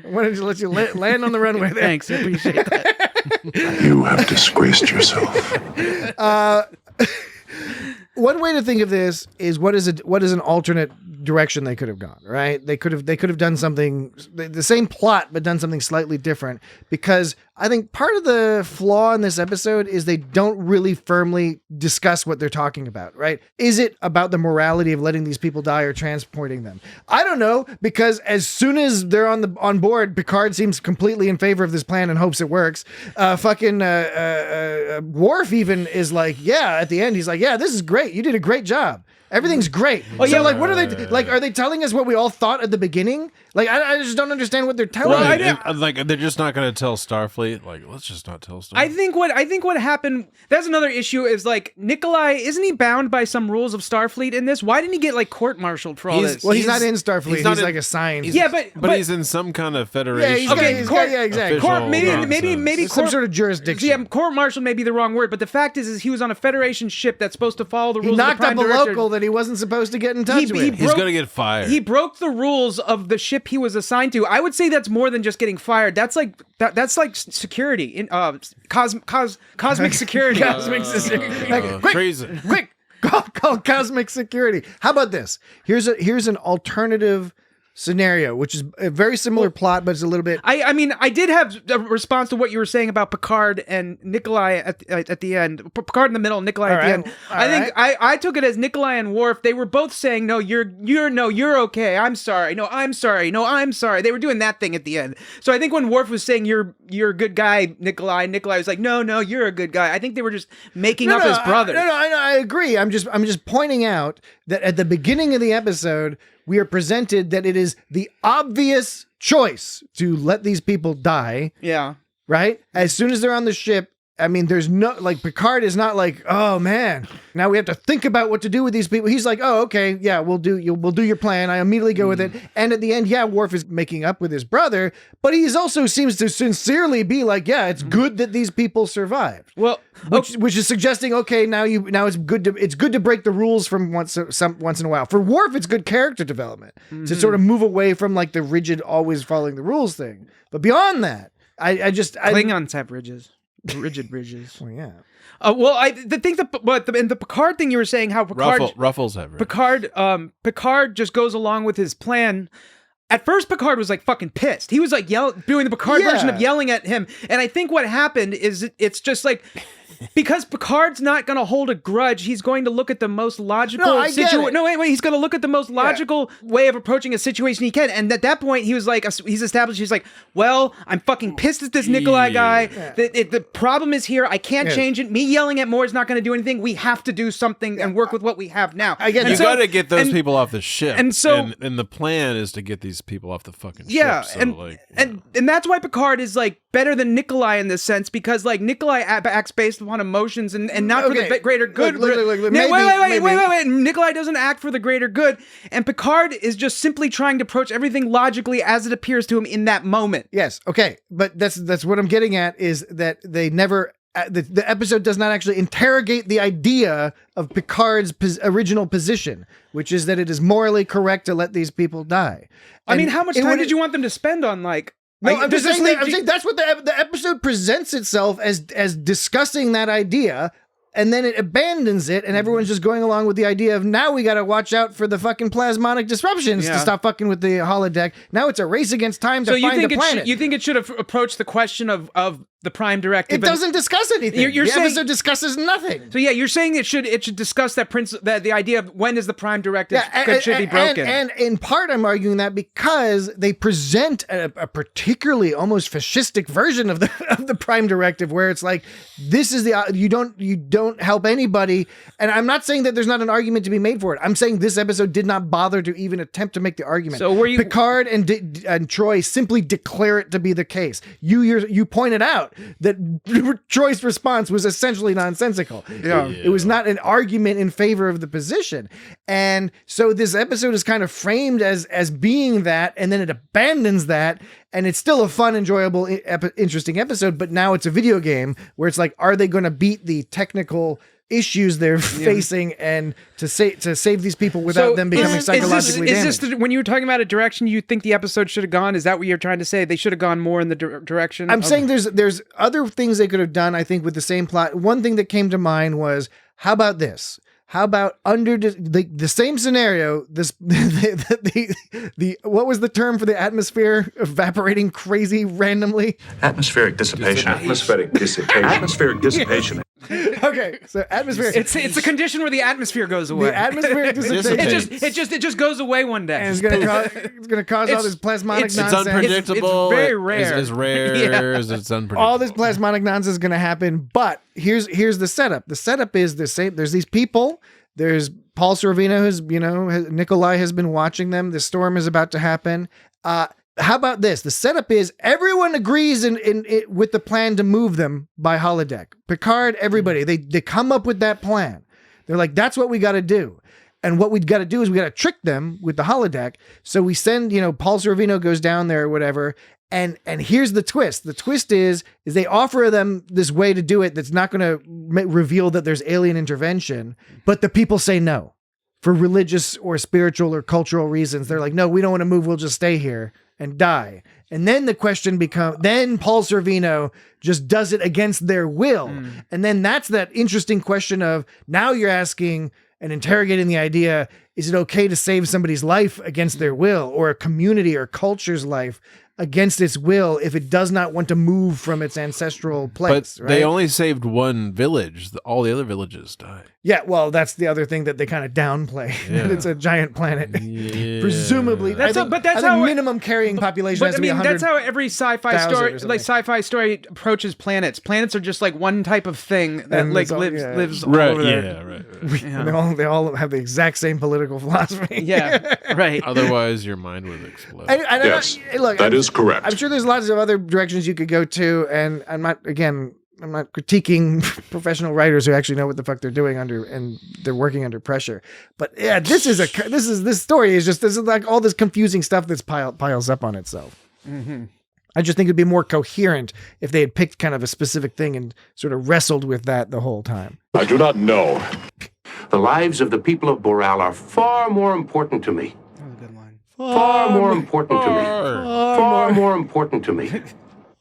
Wanted to let you land on the runway there. Thanks, I appreciate that. You have disgraced yourself. One way to think of this is what is an alternate direction they could have gone, right? They could have done something, the same plot, but done something slightly different, because I think part of the flaw in this episode is they don't really firmly discuss what they're talking about, right? Is it about the morality of letting these people die or transporting them? I don't know, because as soon as they're on board, Picard seems completely in favor of this plan and hopes it works. Worf even is like, yeah, at the end, he's like, yeah, this is great. You did a great job. Everything's great. Oh, yeah, like, what are they, like, are they telling us what we all thought at the beginning? Like, I just don't understand what they're telling us. Like, they're just not going to tell Starfleet, like, let's just not tell Starfleet. I think what happened, that's another issue, is, like, Nikolai, isn't he bound by some rules of Starfleet in this? Why didn't he get, like, court-martialed for all this? Well, he's not in Starfleet. He's like assigned. But he's in some kind of federation. Yeah, exactly. Maybe some sort of jurisdiction. Yeah, court-martial may be the wrong word, but the fact is he was on a Federation ship that's supposed to follow the rules of the Prime Directive. He knocked up a local that he wasn't supposed to get in touch with. He's going to get fired. He broke the rules of the ship he was assigned to. I would say that's more than just getting fired. That's like security, in cosmic security. Cosmic security. Treason. Quick, call cosmic security. How about this? Here's an alternative scenario, which is a very similar plot, but it's a little bit. I mean, I did have a response to what you were saying about Picard and Nikolai at the end. Picard in the middle, Nikolai at the end. I took it as Nikolai and Worf. They were both saying, "No, you're okay. I'm sorry. No, I'm sorry. No, I'm sorry." They were doing that thing at the end. So I think when Worf was saying, "You're a good guy, Nikolai," was like, "No, you're a good guy." I think they were just making up his brother. I agree. I'm just pointing out that at the beginning of the episode, we are presented that it is the obvious choice to let these people die. Yeah. Right? As soon as they're on the ship, I mean, there's no, like, Picard is not like, oh man, now we have to think about what to do with these people. He's like, oh, okay, yeah, we'll do your plan. I immediately go with it. And at the end, yeah, Worf is making up with his brother, but he also seems to sincerely be like, yeah, it's good that these people survived. Well, which is suggesting, okay, now it's good to break the rules from once in a while. For Worf, it's good character development to sort of move away from like the rigid, always following the rules thing. But beyond that, Klingons have rigid bridges. Well, yeah. In the Picard thing you were saying, how Picard Ruffles have Picard just goes along with his plan. At first, Picard was like fucking pissed. He was like doing the Picard version of yelling at him. And I think what happened is it's just like, because Picard's not going to hold a grudge, he's going to look at the most logical situation. No, wait, he's going to look at the most logical way of approaching a situation he can. And at that point, he was like, he's like, well, I'm fucking pissed at this Nikolai guy. Yeah. The problem is here. I can't change it. Me yelling at more is not going to do anything. We have to do something and work with what we have now. You got to get those people off the ship. And so, and the plan is to get these people off the fucking ship. So and that's why Picard is like better than Nikolai in this sense, because like Nikolai acts based upon emotions and not for the greater good. Wait. Nikolai doesn't act for the greater good, and Picard is just simply trying to approach everything logically as it appears to him in that moment. Yes, okay, but that's what I'm getting at, is that they never. The episode does not actually interrogate the idea of Picard's original position, which is that it is morally correct to let these people die. I mean, how much time did you want them to spend on like? No, I'm saying that's what the episode presents itself as discussing that idea, and then it abandons it, and everyone's just going along with the idea of, now we got to watch out for the fucking plasmonic disruptions to stop fucking with the holodeck. Now it's a race against time to find the planet. You think it should have approached the question of the Prime Directive. It doesn't discuss anything. You're the saying, episode discusses nothing. So yeah, you're saying it should discuss that the idea of when is the Prime Directive should be broken. And in part, I'm arguing that because they present a particularly almost fascistic version of the Prime Directive, where it's like, this is you don't help anybody. And I'm not saying that there's not an argument to be made for it. I'm saying this episode did not bother to even attempt to make the argument. So were you Picard and Troy simply declare it to be the case. You pointed out that Troy's response was essentially nonsensical. Yeah. It was not an argument in favor of the position. And so this episode is kind of framed as being that, and then it abandons that, and it's still a fun, enjoyable, interesting episode, but now it's a video game where it's like, are they going to beat the technical issues they're facing and to save these people without them becoming psychologically damaged? Is this when you were talking about a direction you think the episode should have gone? Is that what you're trying to say? They should have gone more in the direction? I'm saying there's other things they could have done, I think, with the same plot. One thing that came to mind was, how about this? How about under the same scenario? The what was the term for the atmosphere evaporating crazy randomly? Atmospheric dissipation. Atmospheric dissipation. Atmospheric dissipation. Okay, so atmospheric. It's a condition where the atmosphere goes away. The atmospheric dissipation. It just goes away one day. And it's gonna cause all this plasmonic It's nonsense. unpredictable. It's very rare. It's rare. It's unpredictable. All this plasmonic nonsense is gonna happen. But here's the setup. The setup is the same. There's these people. There's Paul Sorvino, Nikolai has been watching them. The storm is about to happen. How about this? The setup is everyone agrees with the plan to move them by holodeck. Picard, everybody, they come up with that plan. They're like, that's what we got to do. And what we've got to do is we got to trick them with the holodeck. So we send, Paul Sorvino goes down there or whatever. And here's the twist. The twist is they offer them this way to do it that's not going to reveal that there's alien intervention, but the people say no for religious or spiritual or cultural reasons. They're like, no, we don't want to move. We'll just stay here and die. And then the question becomes, then Paul Sorvino just does it against their will. And then that's that interesting question of, now you're asking and interrogating the idea, is it okay to save somebody's life against their will, or a community or culture's life against its will if it does not want to move from its ancestral place? But they only saved one village. All the other villages died. Yeah, well, that's the other thing that they kind of downplay. Yeah. It's a giant planet. Yeah. Presumably, I think minimum carrying population has to be 100. That's how every sci-fi story, sci-fi story, approaches planets. Planets are just like one type of thing that lives all over there. Yeah, right. Yeah. They all have the exact same political philosophy. Yeah, right. Otherwise, your mind would explode. Yes, that is correct. I'm sure there's lots of other directions you could go to, and I'm not critiquing professional writers who actually know what the fuck they're doing and they're working under pressure. But yeah, this story is like all this confusing stuff that's piles up on itself. Mm-hmm. I just think it'd be more coherent if they had picked kind of a specific thing and sort of wrestled with that the whole time. I do not know. The lives of the people of Boral are far more important to me. That was a good line. Far more important to me. Far more important to me.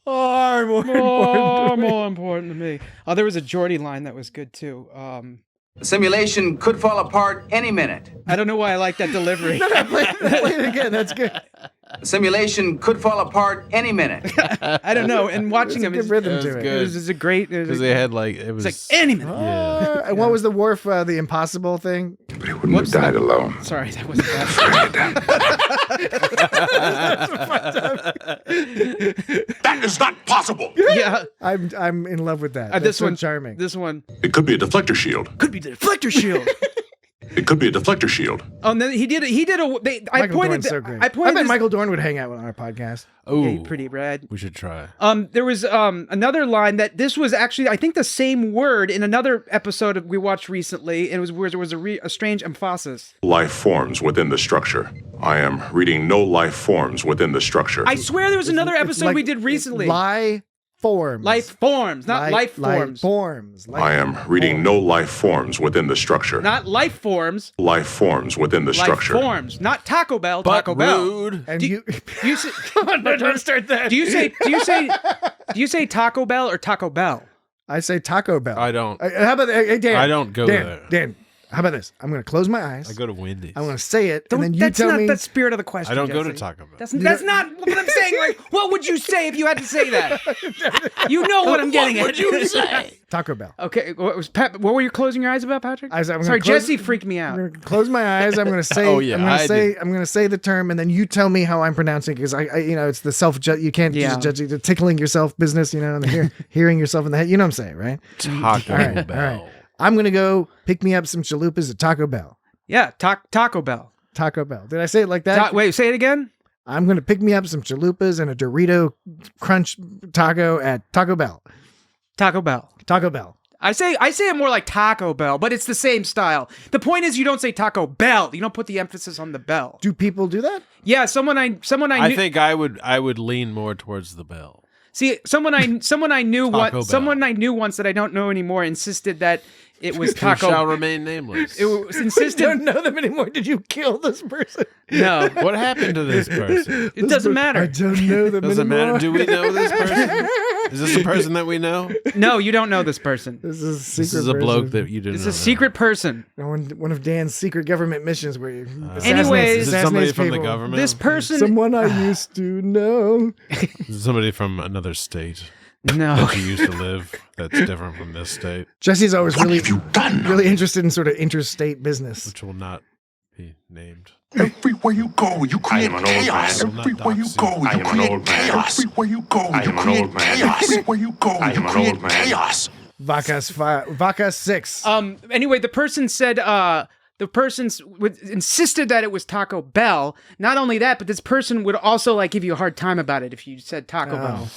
More important to me. Oh, there was a Geordie line that was good too. The simulation could fall apart any minute. I don't know why I like that delivery. Play it again. That's good. The simulation could fall apart any minute. I don't know. And watching him, good rhythm to it. It was a great. Because they had it was like any minute. Yeah. And what was the Worf, the impossible thing? But he wouldn't have died alone. Sorry, that wasn't that. That is not possible. Yeah, I'm in love with that. That's this so one charming. This one It could be a deflector shield. could be the deflector shield. It could be a deflector shield. Oh, and then he did. Michael Dorn's so great. I bet Michael Dorn would hang out on our podcast. Oh, Yeah, pretty rad. We should try. There was another line that this was actually, I think, the same word in another episode we watched recently, and it was where there was a strange emphasis. Life forms within the structure. I am reading no life forms within the structure. I swear there was another episode like- we did recently. Forms. Life forms, not life forms. Forms. I am reading no life forms within the structure. Not life forms. Life forms within the Life structure. forms, not Taco Bell. But Taco Bell. rude. And Do you say, don't start that. Do you say Taco Bell or Taco Bell? I say Taco Bell. I don't. How about Dan? I don't go Dan, there. Dan, How about this? I'm going to close my eyes. I go to Wendy's. I'm going to say it, and then you That's tell not me. the spirit of the question. I don't go to Jesse. Taco Bell. That's not what I'm saying. Like, what would you say if you had to say that? You know what I'm getting at. What would you say? Taco Bell. Okay, what were you closing your eyes about, Patrick? Sorry, Jesse freaked me I'm out. going to close my eyes. I'm going to say. Oh, yeah, I'm going to say the term, and then you tell me how I'm pronouncing it, because I it's the self. You can't just judge the tickling yourself business. And the hearing yourself in the head. You know what I'm saying, right? Taco Bell. All right. I'm going to go pick me up some chalupas at Taco Bell. Yeah, Taco Bell. Taco Bell. Did I say it like that? Wait, say it again. I'm going to pick me up some chalupas and a Dorito Crunch taco at Taco Bell. Taco Bell. Taco Bell. I say it more like Taco Bell, but it's the same style. The point is, you don't say Taco Bell. You don't put the emphasis on the bell. Do people do that? Yeah, someone I I think I would lean more towards the bell. See, someone I knew Taco once, Bell. someone I knew once that I don't know anymore insisted that it was Taco. Who shall remain nameless. It was insisted. I don't know them anymore. Did you kill this person? No. What happened to this person? It doesn't matter. I don't know them Doesn't anymore. matter. Do we know this person? Is this a person that we know? No, you don't know this person. This is a secret This is a person. bloke that you didn't It's know. a secret person. One of Dan's secret government missions where you Anyways, Is it somebody assassinates from the people. government? This person. Someone I used to know. Is it somebody from another state No. that you used to live that's different from this state, Jesse's always What really, have you done? really interested in sort of interstate business. which will not be named. Everywhere you go, you create am an old chaos. man. Everywhere you go, I you am an create old man. chaos. Everywhere you go, I you am an create old man. chaos. Everywhere you go, I you am an create old man. chaos. Vaca 6. Anyway, the person said the person insisted that it was Taco Bell. Not only that, but this person would also like give you a hard time about it if you said Taco Bell.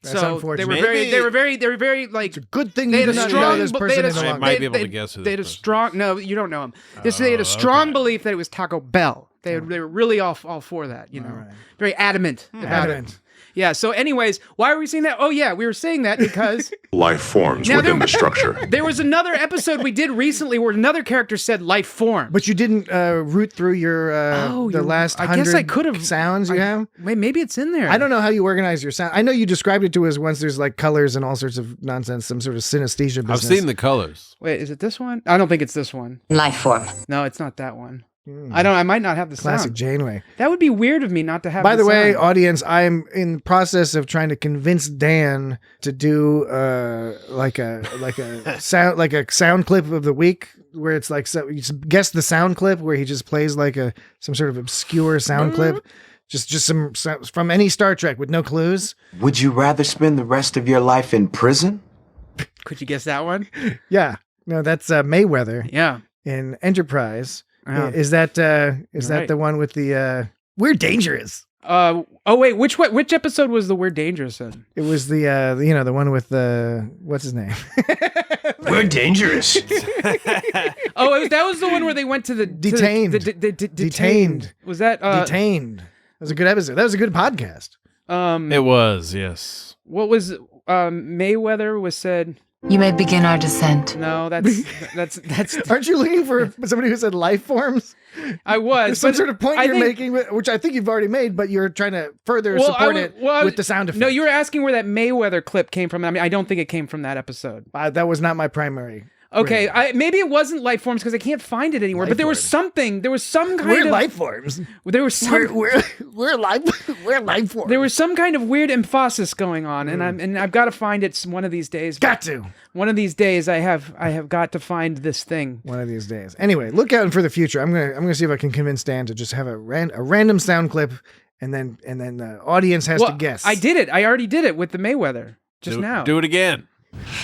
That's So unfortunate. they were very like. Good thing They you had did a not strong. know this They person had a in the strong. long might be able to guess who They had a this person strong. No, you don't know him. They had a strong okay. belief that it was Taco Bell. They were really all for that. You know, very adamant about it. Adamant. Yeah. So, anyways, why were we saying that? Oh, yeah, we were saying that because Life forms Now within there- the structure. there was another episode we did recently where another character said life form. But you didn't root through your the you're- last I guess 100 I could have sounds you have. Maybe it's in there. I don't know how you organize your sound. I know you described it to us once. There's like colors and all sorts of nonsense, some sort of synesthesia business. I've seen the colors. Wait, is it this one? I don't think it's this one. Life form. No, it's not that one. I might not have the classic sound. Janeway. That would be weird of me not to have. By the way, sound. audience, I'm in the process of trying to convince Dan to do like a sound clip of the week where it's like, so you just guess the sound clip where he just plays like some sort of obscure sound clip, just some from any Star Trek with no clues. Would you rather spend the rest of your life in prison? Could you guess that one? Yeah, no, that's Mayweather Yeah. in Enterprise. Yeah. Is that right. the one with the We're Dangerous? Oh wait, which episode was the We're Dangerous in? It was the the one with what's his name? We're dangerous. Oh, that was the one where they went to the Detained. Detained. Was that Detained. That was a good episode. That was a good podcast. It was, yes. What was Mayweather was said? You may begin our descent. No, that's. Aren't you looking for somebody who said life forms? I was. There's some but sort of point I you're think- making, which I think you've already made, but you're trying to further support it with the sound effects. No, you were asking where that Mayweather clip came from. I mean, I don't think it came from that episode. That was not my primary. Okay, maybe it wasn't life forms because I can't find it anywhere. But there was something. There was some kind We're of life forms. There was some. We're life forms. There was some kind of weird emphasis going on, and I've got to find it one of these days. Got to. One of these days, I have got to find this thing. One of these days. Anyway, look out for the future. I'm gonna see if I can convince Dan to just have a random sound clip, and then the audience has to guess. I did it. I already did it with the Mayweather just now. Do it again.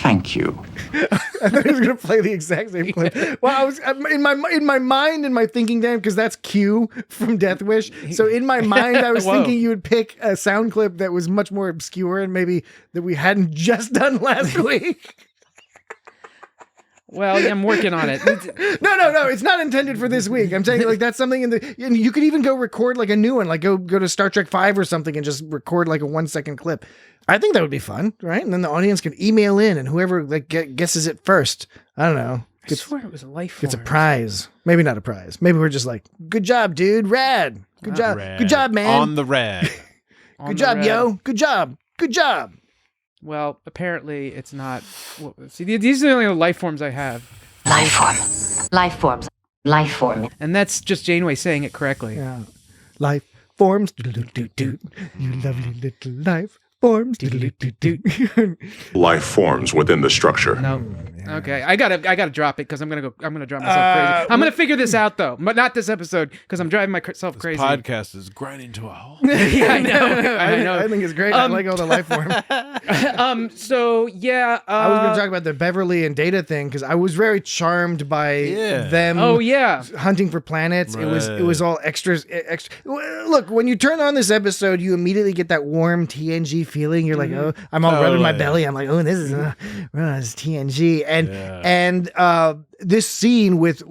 Thank you. I thought he was gonna play the exact same clip. Well, I was in my mind, in my thinking, Dan, because that's Q from Death Wish. So in my mind, I was Whoa. thinking you would pick a sound clip that was much more obscure and maybe that we hadn't just done last week. Well, I'm working on it. No, it's not intended for this week. I'm saying like that's something and you could even go record like a new one, like go to Star Trek 5 or something and just record like a 1-second clip. I think that would be fun, right? And then the audience can email in and whoever guesses it first, I don't know. I swear it was a life form. It's a prize. Maybe not a prize. Maybe we're just like, good job, dude. Rad. Good job. Rad. Good job, man. On the rad. Good job, yo. Good job. Good job. Well, apparently it's not. Well, see, these are the only life forms I have. Life form. Life forms. Life form. And that's just Janeway saying it correctly. Yeah. Life forms. You lovely little life forms. Life forms within the structure. No. Okay, I gotta drop it because I'm gonna drive myself crazy. I'm gonna figure this out though, but not this episode because I'm driving myself crazy. Podcast is grinding to a halt. Yeah, I know. I think it's great. I like all the life forms. So yeah, I was going to talk about the Beverly and Data thing because I was very charmed by them. Oh yeah, hunting for planets. Right. It was all extra. Look, when you turn on this episode, you immediately get that warm TNG feeling. You're like, oh, I'm all rubbing my belly. I'm like, oh, this is TNG. And this scene with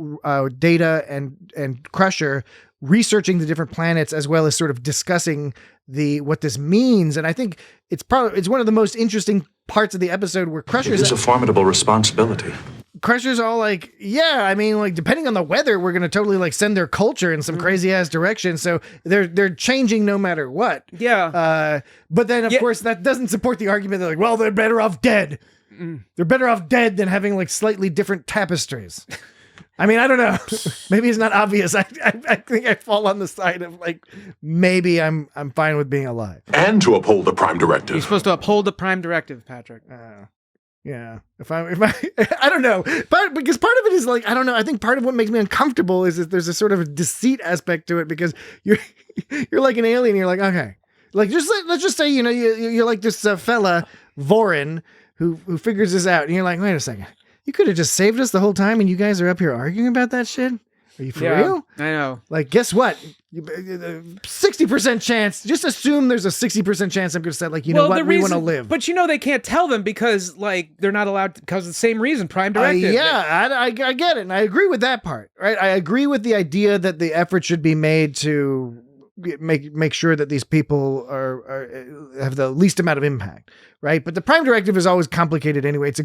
Data and Crusher researching the different planets as well as sort of discussing what this means, and I think it's one of the most interesting parts of the episode where Crusher's It is a formidable responsibility. Crusher's all like, yeah, I mean, like, depending on the weather, we're gonna totally like send their culture in some crazy ass direction. So they're changing no matter what. Yeah. But then of course that doesn't support the argument that like, well, they're better off dead. They're better off dead than having like slightly different tapestries. I mean, I don't know. Maybe it's not obvious. I think I fall on the side of like, maybe I'm fine with being alive. And to uphold the Prime Directive. You're supposed to uphold the Prime Directive, Patrick. Yeah. If I I don't know. But because part of it is like, I don't know. I think part of what makes me uncomfortable is that there's a sort of a deceit aspect to it because you're like an alien. You're like, okay, like let's just say, you're like this fella, Vorin, who figures this out. And you're like, wait a second. You could have just saved us the whole time and you guys are up here arguing about that shit? Are you for real? I know. Like, guess what? 60% chance. Just assume there's a 60% chance I'm going to say, like, know what? We want to live. But they can't tell them because, like, they're not allowed because of the same reason, Prime Directive. I get it. And I agree with that part, right? I agree with the idea that the effort should be made to make sure that these people have the least amount of impact, right? But the Prime Directive is always complicated anyway. It's a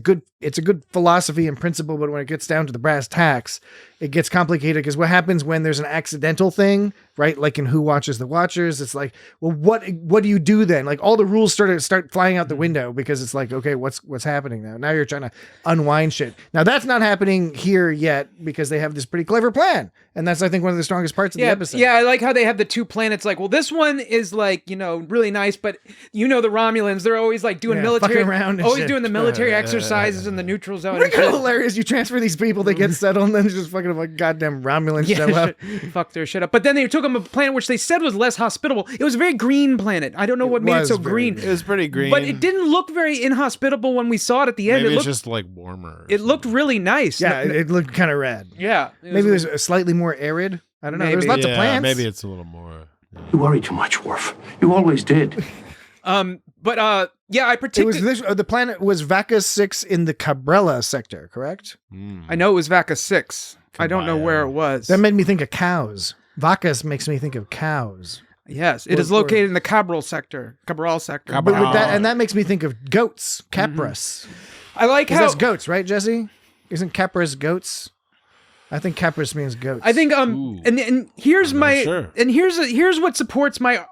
good philosophy and principle, but when it gets down to the brass tacks, it gets complicated because what happens when there's an accidental thing, right? Like in Who Watches the Watchers, it's like, well, what do you do then? Like all the rules start flying out the window because it's like, okay, what's happening now? Now you're trying to unwind shit. Now that's not happening here yet because they have this pretty clever plan. And that's, I think, one of the strongest parts of the episode. Yeah, I like how they have the two planets. Like, well, this one is like, really nice, but the Romulans, they're always like doing military, around always doing the military exercises in the neutral zone. It's hilarious. You transfer these people, they get settled, and then just fucking like goddamn Romulans show up. Fuck their shit up. But then they took them a planet which they said was less hospitable. It was a very green planet. I don't know what made it so green. It was pretty green. But it didn't look very inhospitable when we saw it at the end. Maybe it's just like warmer. It looked really nice. Yeah, it looked kind of rad. Yeah. Maybe it was slightly more arid. I don't know. There's lots of plants. Maybe it's a little more. You worry too much, Worf. You always did. I predicted... The planet was Vaca 6 in the Cabrera sector, correct? I know it was Vaca 6. I don't know where it was. That made me think of cows. Vacas makes me think of cows. Yes, it is located in the Cabral sector. But that makes me think of goats, Capras. I like how... That's goats, right, Jesse? Isn't Capras goats? I think Capras means goats. I think and here's here's what supports my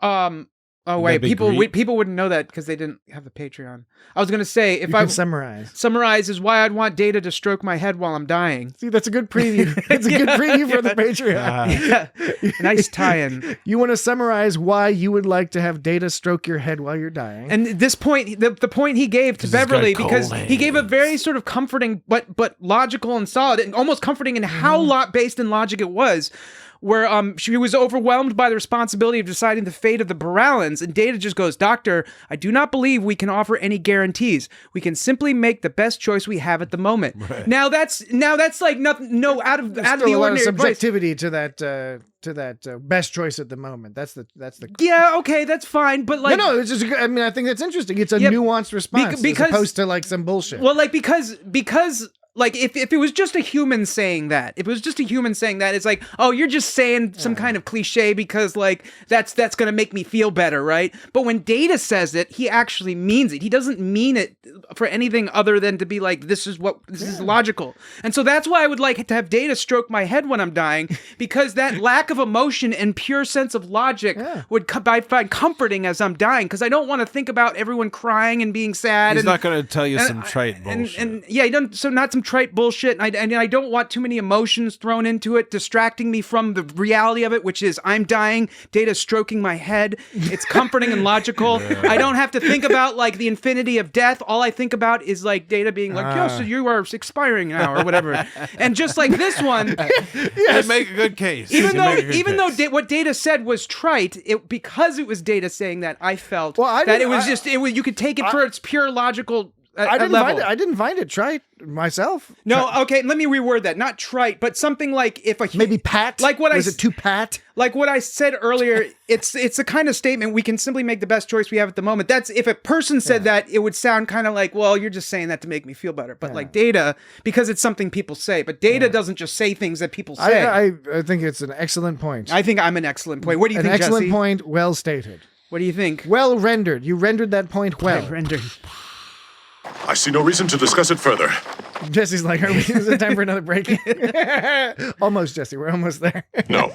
oh wait, people wouldn't know that because they didn't have the Patreon. I was gonna say if I summarize is why I'd want Data to stroke my head while I'm dying. See, that's a good preview. It's a good preview for the Patreon. Nice tie-in. You want to summarize why you would like to have Data stroke your head while you're dying. And this point, the point he gave to Beverly, because he gave a very sort of comforting but logical and solid, and almost comforting in how based in logic it was. Where she was overwhelmed by the responsibility of deciding the fate of the Boralans, and Data just goes, "Doctor, I do not believe we can offer any guarantees. We can simply make the best choice we have at the moment." Right. Now that's like nothing. No, out of the ordinary. A lot of subjectivity to that best choice at the moment. That's the. Yeah, okay, that's fine, but like no, it's just. I mean, I think that's interesting. It's a nuanced response because, as opposed to like some bullshit. Well, like because. Like, if it was just a human saying that, it's like, oh, you're just saying some kind of cliche because, like, that's going to make me feel better, right? But when Data says it, he actually means it. He doesn't mean it for anything other than to be like, this is logical. And so that's why I would like to have Data stroke my head when I'm dying, because that lack of emotion and pure sense of logic I find comforting as I'm dying, because I don't want to think about everyone crying and being sad. He's not going to tell you some trite bullshit. And he doesn't, so not some some trite bullshit, and I don't want too many emotions thrown into it, distracting me from the reality of it, which is I'm dying, Data's stroking my head. It's comforting and logical. I don't have to think about like the infinity of death. All I think about is like Data being like, yo, so you are expiring now or whatever. And just like this one, yes. Make a good case. Even though what Data said was trite, because it was Data saying that, I felt that it was you could take it for its pure logical level. I didn't find it trite myself. No, okay, let me reword that. Not trite, but something like maybe pat. Like what was it too pat? Like what I said earlier, it's a kind of statement we can simply make the best choice we have at the moment. That's if a person said that, it would sound kind of like, well, you're just saying that to make me feel better. But like Data, because it's something people say, but Data doesn't just say things that people say. I think it's an excellent point. I think I'm an excellent point. What do you think, Jesse? An excellent point, well stated. What do you think? Well rendered. You rendered that point well. Rendered. I see no reason to discuss it further. Jesse's like, is it time for another break? Almost, Jesse. We're almost there. No.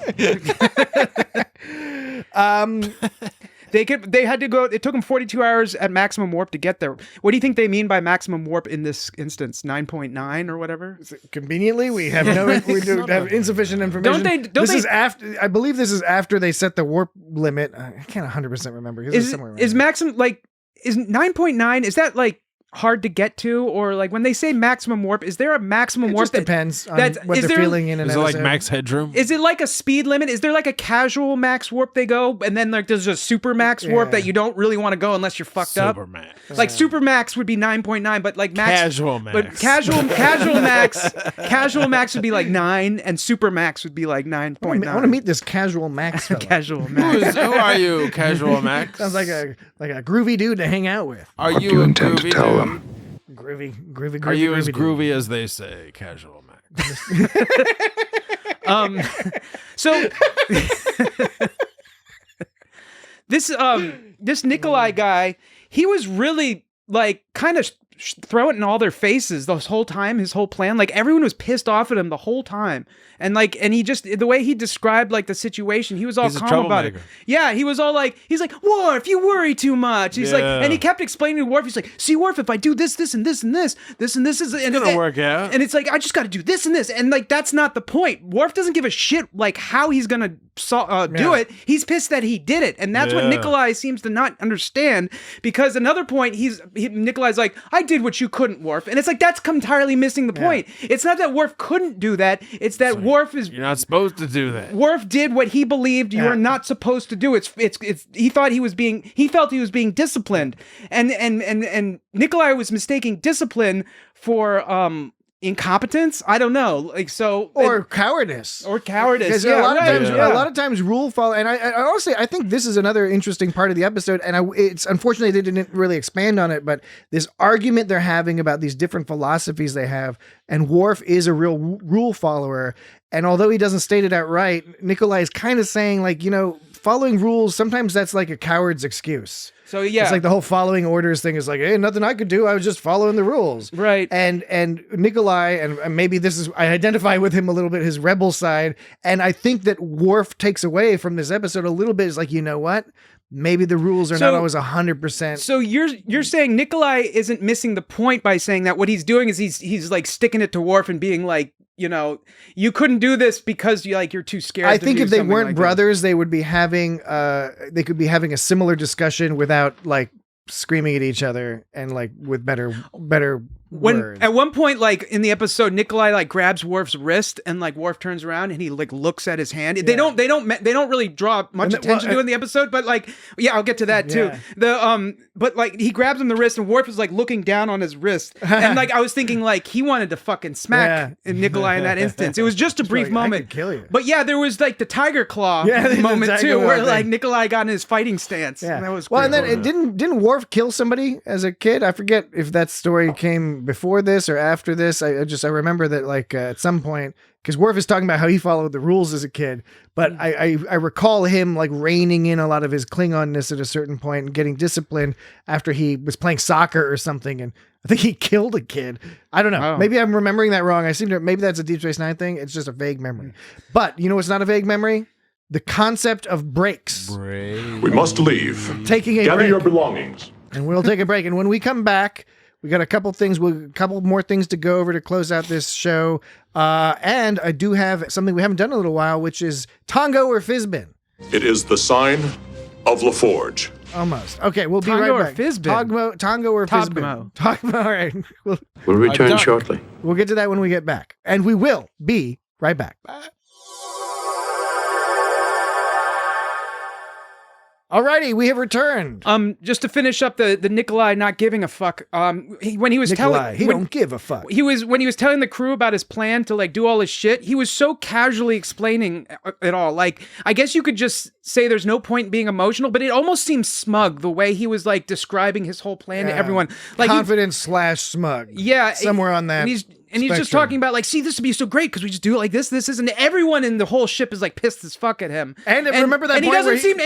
They had to go. It took them 42 hours at maximum warp to get there. What do you think they mean by maximum warp in this instance? 9.9 or whatever. Conveniently, we have have insufficient information. I believe this is after they set the warp limit. I can't 100% remember. Is 9.9? Is that like hard to get to, or like when they say maximum warp, is there a maximum warp? Just depends on what they're feeling in an episode. Is it like max headroom? Is it like a speed limit? Is there like a casual max warp they go, and then like there's a super max warp that you don't really want to go unless you're fucked up? Super max. Like super max would be 9.9, but like max casual max. But casual max would be like 9, and super max would be like 9.9. I want to meet this casual max fellow. Casual max. Who are you, casual max? Sounds like a groovy dude to hang out with. Are What you do you a intend to groovy tell dude? them? Groovy. Are you as dude. groovy as they say, casual max? So this Nikolai guy, he was really like kind of throwing it in all their faces this whole time, his whole plan. Like everyone was pissed off at him the whole time. And he just, the way he described like the situation, he was all calm about it. Yeah, he was all like, he's like, Worf, you worry too much. He's like, and he kept explaining to Worf, he's like, see Worf, if I do this, this, and this, and this and this is, it's gonna work out. And it's like, I just got to do this and this. And like, that's not the point. Worf doesn't give a shit like how he's going to do it. He's pissed that he did it. And that's what Nikolai seems to not understand, because another point, Nikolai's like, I did what you couldn't, Worf. And it's like, that's entirely missing the point. It's not that Worf couldn't do that. It's that Worf is... You're not supposed to do that. Worf did what he believed you are not supposed to do. He felt he was being disciplined. And Nikolai was mistaking discipline for incompetence. I don't know, like cowardice. Because a lot of times rule follow. And I honestly, I think this is another interesting part of the episode. And it's unfortunately they didn't really expand on it, but this argument they're having about these different philosophies they have, and Worf is a real rule follower. And although he doesn't state it outright, Nikolai is kind of saying, like, following rules, sometimes that's like a coward's excuse. So yeah, it's like the whole following orders thing is like, hey, nothing I could do. I was just following the rules. Right. And Nikolai, and maybe I identify with him a little bit, his rebel side. And I think that Worf takes away from this episode a little bit. Is like, you know what? Maybe the rules are not always 100%. So you're saying Nikolai isn't missing the point by saying that what he's doing is he's like sticking it to Worf and being like, you couldn't do this because you're too scared. I think if they weren't brothers, they would be having they could be having a similar discussion without like screaming at each other and like with better words. At one point, like in the episode, Nikolai like grabs Worf's wrist and like Worf turns around and he like looks at his hand. They don't really draw much attention to it in the episode, but like I'll get to that too. But like he grabs him the wrist and Worf is like looking down on his wrist, and like I was thinking like he wanted to fucking smack Nikolai in that instance. It was just a brief moment. I could kill you. But yeah, there was like the tiger claw moment too, where like Nikolai got in his fighting stance. Yeah, and that was and then didn't Worf kill somebody as a kid? I forget if that story came before this or after this. I remember that like at some point, because Worf is talking about how he followed the rules as a kid, but I recall him like reining in a lot of his Klingonness at a certain point and getting disciplined after he was playing soccer or something, and I think he killed a kid. I don't know. Maybe I'm remembering that wrong. Maybe that's a Deep Space Nine thing. It's just a vague memory. But you know what's not a vague memory? The concept of breaks. We must leave. Taking a Gather break. your belongings. And we'll take a break. And when we come back, We got a couple more things to go over to close out this show. And I do have something we haven't done in a little while, which is Tongo or Fizbin. It is the sign of LaForge. Almost. Okay, we'll be Tongo right or back. Fizbin? Tongo or Togmo. Fizbin? Togmo. All right. We'll return shortly. We'll get to that when we get back. And we will be right back. Alrighty, we have returned. Just to finish up the Nikolai not giving a fuck. When he was Nikolai, he don't give a fuck. When he was telling the crew about his plan to like do all his shit, he was so casually explaining it all. Like, I guess you could just say there's no point in being emotional, but it almost seems smug the way he was like describing his whole plan to everyone. Like confident / smug. Yeah, somewhere on that. And he's just talking about like, see, this would be so great because we just do it like this. This isn't. Everyone in the whole ship is like pissed as fuck at him. And remember that and point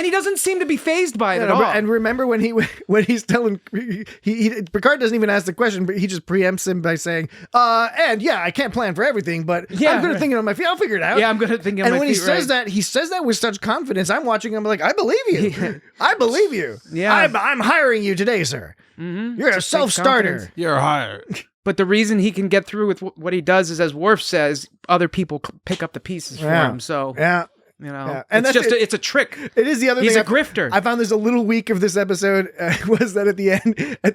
he doesn't seem to be fazed by it at all. And remember when he's telling Picard doesn't even ask the question, but he just preempts him by saying, and yeah, I can't plan for everything, but I'm good at thinking on my feet. I'll figure it out. Yeah, I'm good at thinking on my feet. And when he says that with such confidence, I'm watching him like, I believe you. I believe you. Yeah, I'm hiring you today, sir. Mm-hmm. You're a self-starter. You're hired. But the reason he can get through with what he does is, as Worf says, other people pick up the pieces for him. So you know, and it's a trick. It is the other He's thing. He's a grifter. I found this a little weak of this episode was that at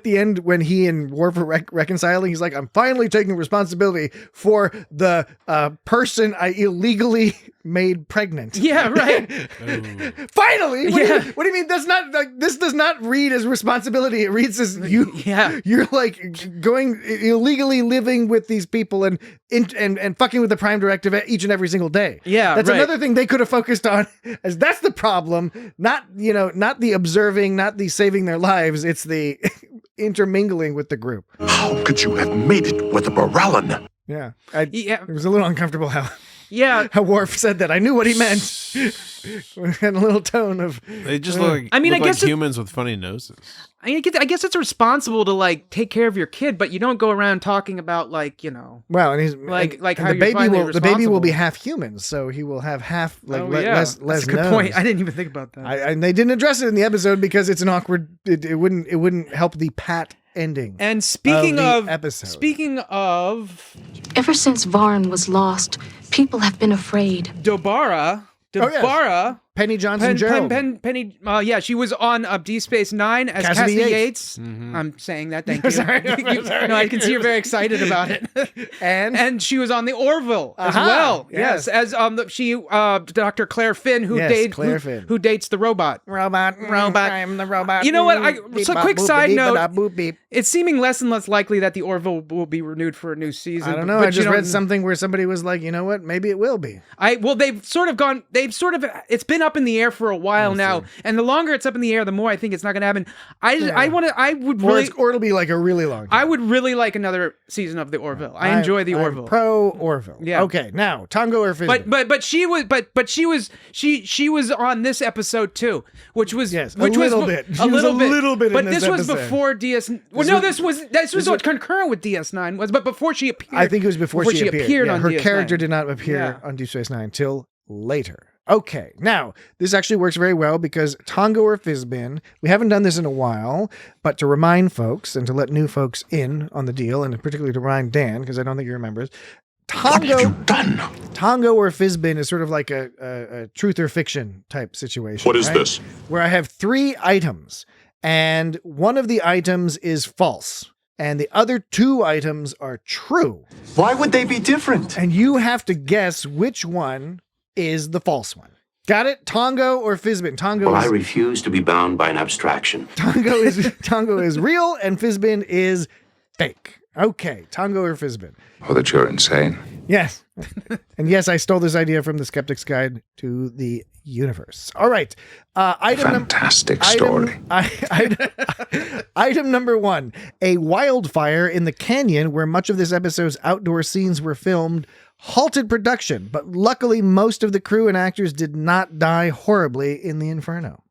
the end when he and Worf are reconciling, he's like, I'm finally taking responsibility for the person I illegally made pregnant. Yeah, right. Finally. What do you mean? That's not like, this does not read as responsibility. It reads as you're like going illegally living with these people and fucking with the Prime Directive each and every single day. Yeah, that's another thing they could have focused on, as that's the problem. Not the observing, not the saving their lives. It's the intermingling with the group. How could you have made it with a Barallan? Yeah, it was a little uncomfortable how Worf said that. I knew what he meant. And a little tone of they just look like, I guess humans with funny noses. I guess it's responsible to like take care of your kid, but you don't go around talking about like, you know. Well, and he's like how the baby will be half human, so he will have half less That's a good nose. point. I didn't even think about that. And they didn't address it in the episode because it's an awkward. It wouldn't help the pat ending. And speaking of episode. Speaking of, ever since Varn was lost, people have been afraid. Dobara. Penny Johnson Gerald. Penny, she was on Deep Space Nine as Cassidy Yates. Mm-hmm. I'm saying that, thank you. Sorry. No, I can see you're very excited about it. And she was on the Orville as well. Yes, as Dr. Claire Finn, who dates the robot. Robot. I'm the robot. You know what? Quick side note. It's seeming less and less likely that the Orville will be renewed for a new season. I don't know. I just read something where somebody was like, you know what? Maybe it will be. It's been up in the air for a while now, and the longer it's up in the air, the more I think it's not going to happen. Or it'll be like a really long time. I would really like another season of the Orville. I enjoy the Orville. Pro Orville. Yeah. Okay. Now Tongo or Fizbin. But she was on this episode too, which was a little bit. But this was before DS. Well, no, this was what concurrent with DS9 was, but before she appeared. I think it was before she appeared. On her DS9. character did not appear on Deep Space Nine till later. Okay, now, this actually works very well because Tongo or Fizbin, we haven't done this in a while, but to remind folks and to let new folks in on the deal, and particularly to remind Dan, because I don't think he remembers, what have you done? Tongo or Fizbin is sort of like a truth or fiction type situation. What is this? Where I have 3 items, and one of the items is false, and the other 2 items are true. Why would they be different? And you have to guess which one is the false one. Got it? Tongo or Fizbin? I refuse to be bound by an abstraction. Tongo is real and Fizbin is fake. Okay, Tongo or Fizbin? Oh, that you're insane. Yes. And yes, I stole this idea from the Skeptic's Guide to the Universe. All right. Fantastic story. Item number 1. A wildfire in the canyon where much of this episode's outdoor scenes were filmed halted production, but luckily most of the crew and actors did not die horribly in the inferno.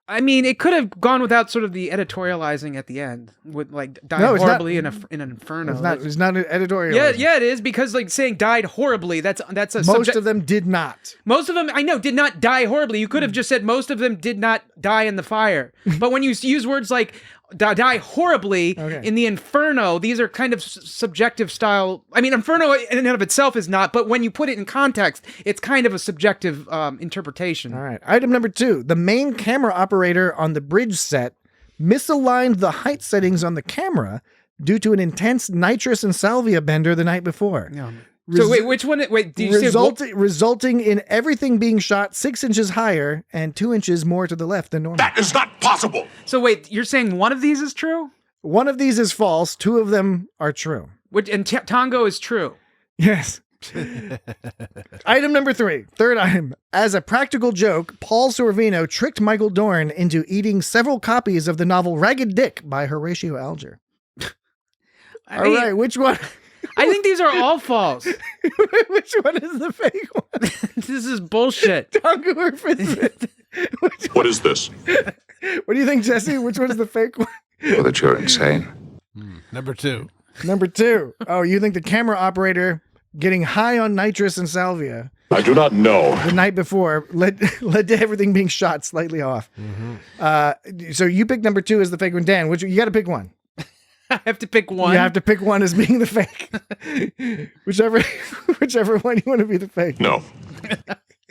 I mean, it could have gone without sort of the editorializing at the end, with like died horribly in an inferno. It's not an editorial. Yeah, it is, because like saying died horribly, that's a most of them did not. Most of them, I know, did not die horribly. You could have just said most of them did not die in the fire. But when you use words like die horribly. In the Inferno, these are kind of subjective style. I mean, Inferno in and of itself is not, but when you put it in context, it's kind of a subjective interpretation. All right. Item number 2. The main camera operator on the bridge set misaligned the height settings on the camera due to an intense nitrous and salvia bender the night before. Yeah. So wait, which one? Wait, did you say resulting in everything being shot 6 inches higher and 2 inches more to the left than normal. That is not possible. So wait, you're saying one of these is true? One of these is false. 2 of them are true. And Tongo is true. Yes. Item number 3. Third item. As a practical joke, Paul Sorvino tricked Michael Dorn into eating several copies of the novel Ragged Dick by Horatio Alger. All right, which one? I think these are all false. Which one is the fake one? This is bullshit. Tonga or Fizbit? What is this? What do you think, Jesse? Which one's the fake one? Well, that you're insane. Number 2. Number 2. Oh, you think the camera operator getting high on nitrous and salvia I do not know. the night before led to everything being shot slightly off. So you picked number 2 as the fake one. Dan, you got to pick one. I have to pick one. You have to pick one as being the fake. whichever one you want to be the fake. No.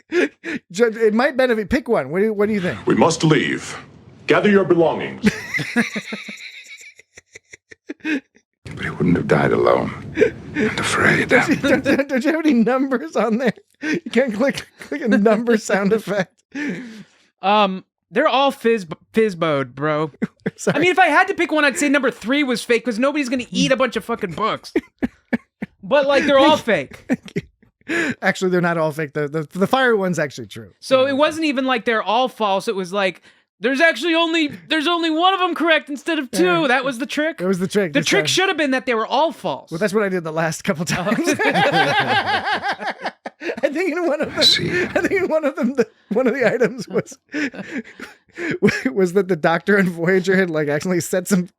It might benefit. Pick one. What do you think? We must leave. Gather your belongings. But he wouldn't have died alone and afraid. Don't you have any numbers on there? You can't click a number sound effect. They're all fizz mode, bro. I mean, if I had to pick one, I'd say number 3 was fake because nobody's gonna eat a bunch of fucking books. But like, they're all fake. Actually, they're not all fake. The fire one's actually true. So it wasn't even like they're all false. It was like there's only one of them correct instead of 2. Yeah. That was the trick. It was the trick. The trick should have been that they were all false. Well, that's what I did the last couple times. I think in one of them, one of the items was that the doctor on Voyager had like accidentally set some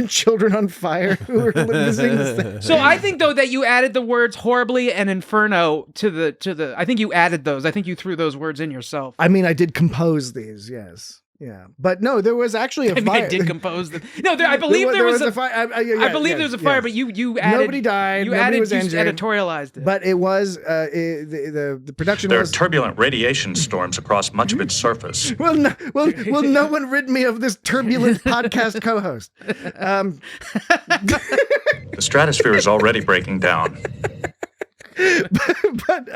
children on fire who were listening to this. So I think though that you added the words horribly and inferno to the. I think you added those. I think you threw those words in yourself. I mean, I did compose these. Yes. Yeah, but no, there was actually a fire. I did compose them. No, I believe there was a fire. I believe there was a fire, but you added. Nobody died. Nobody was injured. Editorialized it. But it was the production. There are turbulent radiation storms across much of its surface. Well, no one rid me of this turbulent podcast co-host. The stratosphere is already breaking down. but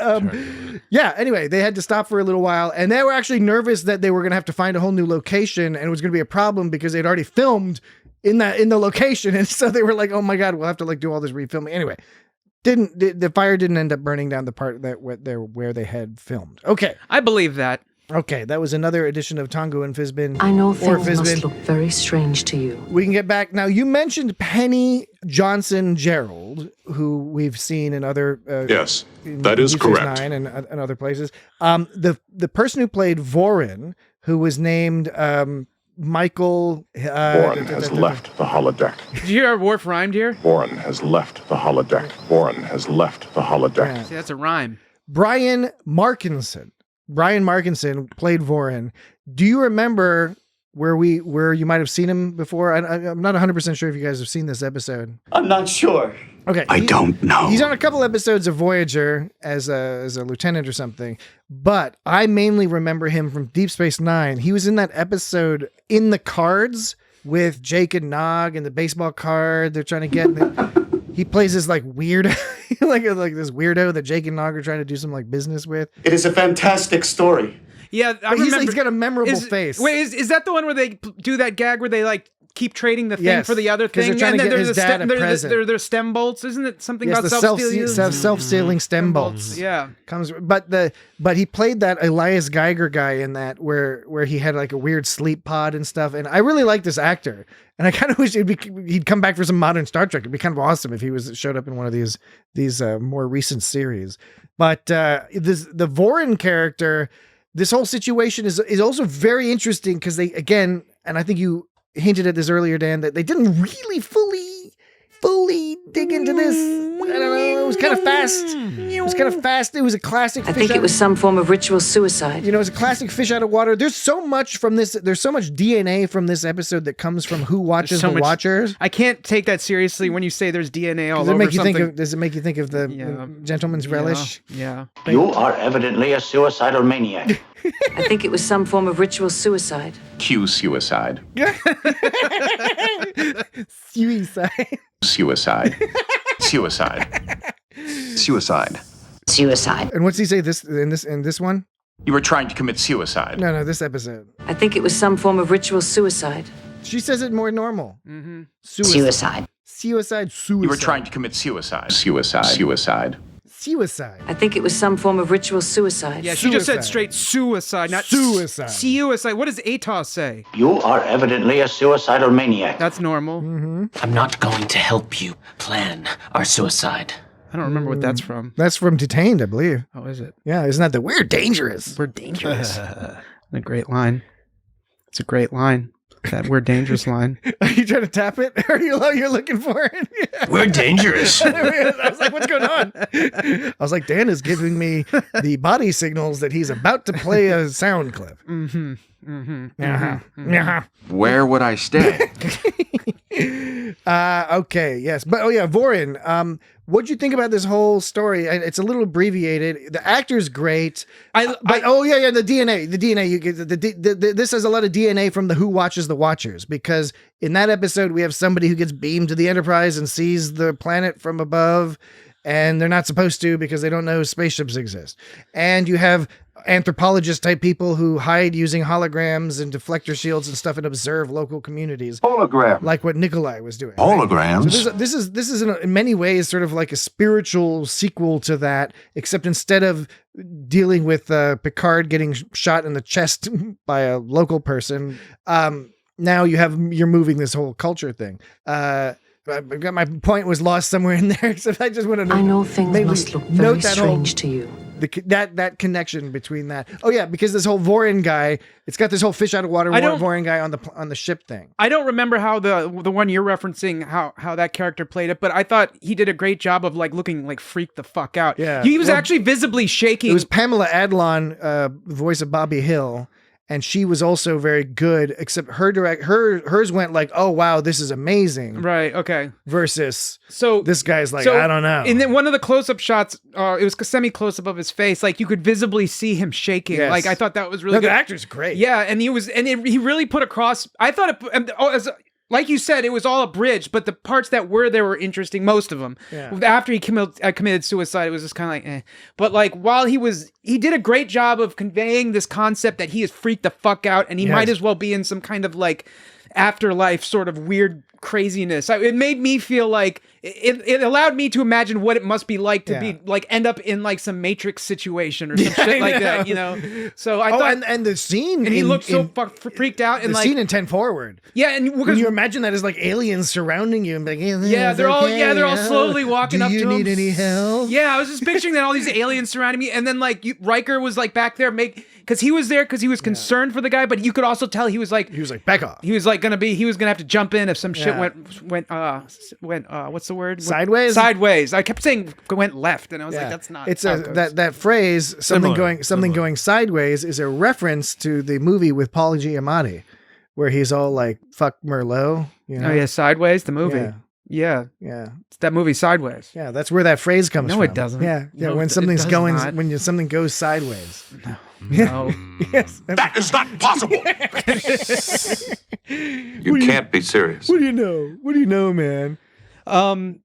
yeah, anyway, they had to stop for a little while, and they were actually nervous that they were going to have to find a whole new location, and it was going to be a problem because they'd already filmed in the location, and so they were like, oh my god, we'll have to like do all this refilming. Anyway, the fire didn't end up burning down the part where they had filmed. Okay, I believe that. Okay, that was another edition of Tongo and Fizbin. I know things must look very strange to you. We can get back. Now, you mentioned Penny Johnson-Gerald, who we've seen in other... yes, that is correct. 9 and other places. The person who played Vorin, who was named Michael... Vorin has left the holodeck. Did you hear Worf rhymed here? Vorin has left the holodeck. Vorin has left the holodeck. Yeah. See, that's a rhyme. Brian Markinson played Vorin. Do you remember where you might have seen him before? I'm not 100% sure if you guys have seen this episode. I'm not sure. Okay. I don't know. He's on a couple episodes of Voyager as a lieutenant or something, but I mainly remember him from Deep Space Nine. He was in that episode In the Cards with Jake and Nog and the baseball card they're trying to get. He plays this like weird, like this weirdo that Jake and Nog are trying to do some like business with. It is a fantastic story. Yeah, I remember. He's got a memorable face. Wait, is that the one where they do that gag where they like keep trading the thing for the other thing? They're trying to get his dad a present. There's stem bolts, isn't it? Something about self-sealing stem bolts. Yeah, but he played that Elias Geiger guy in that where he had like a weird sleep pod and stuff. And I really like this actor, and I kind of wish he'd come back for some modern Star Trek. It'd be kind of awesome if he showed up in one of these more recent series. But the Vorin character. This whole situation is also very interesting because they, again, and I think you hinted at this earlier, Dan, that they didn't really fully fully dig into this. I don't know. It was kind of fast. It was a classic. I think it was some form of ritual suicide. You know, it's a classic fish out of water. There's so much from this. There's so much DNA from this episode that comes from who watches the Watchers. I can't take that seriously when you say there's DNA all over something. Does it make you think of the Gentleman's Relish? Yeah. You are evidently a suicidal maniac. I think it was some form of ritual suicide. Q suicide. Suicide. Suicide. Suicide. Suicide. Suicide. And what's he say in this one? You were trying to commit suicide. No, this episode. I think it was some form of ritual suicide. She says it more normal. Mm-hmm. Suicide. You were trying to commit suicide. Suicide. Suicide. Suicide. I think it was some form of ritual suicide. Yeah, she just said straight suicide, not suicide. Suicide. What does Atos say? You are evidently a suicidal maniac. That's normal. Mm-hmm. I'm not going to help you plan our suicide. I don't remember what that's from. That's from Detained, I believe. Oh, is it? Yeah, isn't that the we're dangerous? We're dangerous. A great line. It's a great line. That we're dangerous line. Are you trying to tap it? Or you're looking for it? Yeah. We're dangerous. I was like, what's going on? I was like, Dan is giving me the body signals that he's about to play a sound clip. Mm-hmm. Mm-hmm. Mm-hmm. Mm-hmm. Where would I stay? Okay, yes. But Vorin, what'd you think about this whole story? It's a little abbreviated. The actor's great. The DNA. You get this has a lot of DNA from the Who Watches the Watchers, because in that episode we have somebody who gets beamed to the Enterprise and sees the planet from above, and they're not supposed to because they don't know spaceships exist. And you have anthropologist type people who hide using holograms and deflector shields and stuff and observe local communities. Hologram. Like what Nikolai was doing. Holograms. Right? So this is in many ways sort of like a spiritual sequel to that, except instead of dealing with Picard getting shot in the chest by a local person, now you're moving this whole culture thing. My point was lost somewhere in there, except I just want to know. I know things must look very strange to you. That connection between that. Oh yeah, because this whole Vorin guy, it's got this whole fish out of water Vorin guy on the ship thing. I don't remember how the one you're referencing how that character played it, but I thought he did a great job of like looking like freaked the fuck out. Yeah, he was actually visibly shaking. It was Pamela Adlon, voice of Bobby Hill. And she was also very good, except hers went like, oh wow, this is amazing. Right, okay. Versus this guy's like, I don't know. And then one of the close-up shots, it was semi-close-up of his face, like you could visibly see him shaking. Yes. Like I thought that was really good. The actor's great. Yeah, and he really put across, I thought like you said, it was all abridged, but the parts that were there were interesting, most of them. Yeah. After he committed suicide, it was just kind of like, eh. But like, while he did a great job of conveying this concept that he is freaked the fuck out, and he might as well be in some kind of like afterlife sort of weird craziness. It made me feel like it allowed me to imagine what it must be like to be like end up in like some Matrix situation or some shit like that, you know. So I thought, and the scene, and he looked so freaked out, and the like scene in 10 Forward. Yeah, and when you imagine that as like aliens surrounding you and like, they're all slowly walking up to him. Do you need any help? Yeah, I was just picturing that all these aliens surrounding me, and then like Riker was like back there because he was there because he was concerned for the guy, but you could also tell he was like back off. He was gonna have to jump in if some shit went what's the word? Sideways? Sideways. I kept saying went left, and I was like, that's not. It's that phrase, something going sideways, is a reference to the movie with Paul Giamatti, where he's all like, fuck Merlot. You know? Oh yeah, Sideways, the movie. Yeah. It's that movie Sideways. Yeah, that's where that phrase comes from. No, it doesn't. Yeah. No, when something's when something goes sideways. No. Yes. That is not possible. You can't be serious. What do you know, man?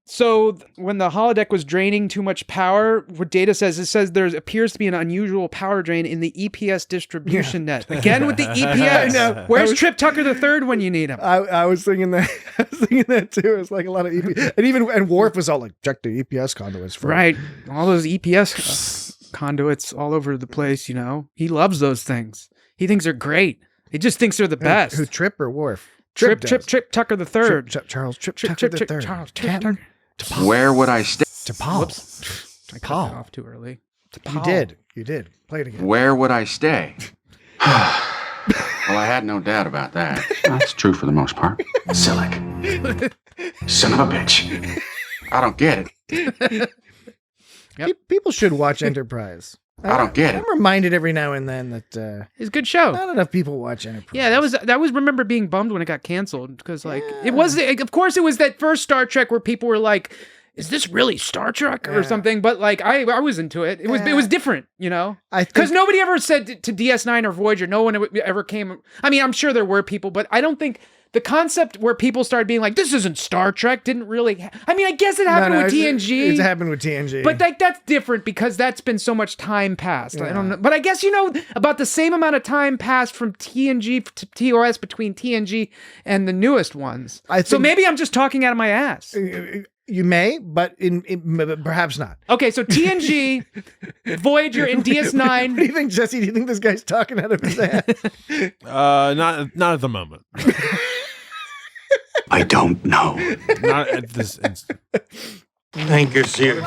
So when the holodeck was draining too much power, what Data says, there appears to be an unusual power drain in the EPS distribution net. Again with the EPS. Where's Trip Tucker III when you need him? I was thinking that. I was thinking that too. It's like a lot of EPS, and Worf was all like, check the EPS conduits for right. All those EPS conduits all over the place. You know, he loves those things. He thinks they're great. He just thinks they're the best. Who Trip or Worf? Trip Tucker the Third. Charles Tucker the Third. Charles Tucker. Where would I stay? To Paul. Whoops. I cut it off too early. You did. Play it again. Where would I stay? Well, I had no doubt about that. That's true for the most part. Selleck. Son of a bitch. I don't get it. People should watch Enterprise. I don't get it. I'm reminded every now and then that it's a good show. Not enough people watch Enterprise. Yeah, that was remember being bummed when it got canceled because it was of course it was that first Star Trek where people were like, is this really Star Trek or something? But like I was into it. It was different, you know? Because nobody ever said to DS9 or Voyager, no one ever came. I mean, I'm sure there were people, but I don't think the concept where people started being like, this isn't Star Trek didn't really I mean, I guess it happened with TNG. It's happened with TNG. But that's different because that's been so much time passed. I don't know. But I guess, about the same amount of time passed from TNG to TOS between TNG and the newest ones. So maybe I'm just talking out of my ass. You may, but perhaps not. Okay, so TNG, Voyager, and DS9. What do you think, Jesse? Do you think this guy's talking out of his ass? Not at the moment. I don't know. Not at this instant. Thank you, sir.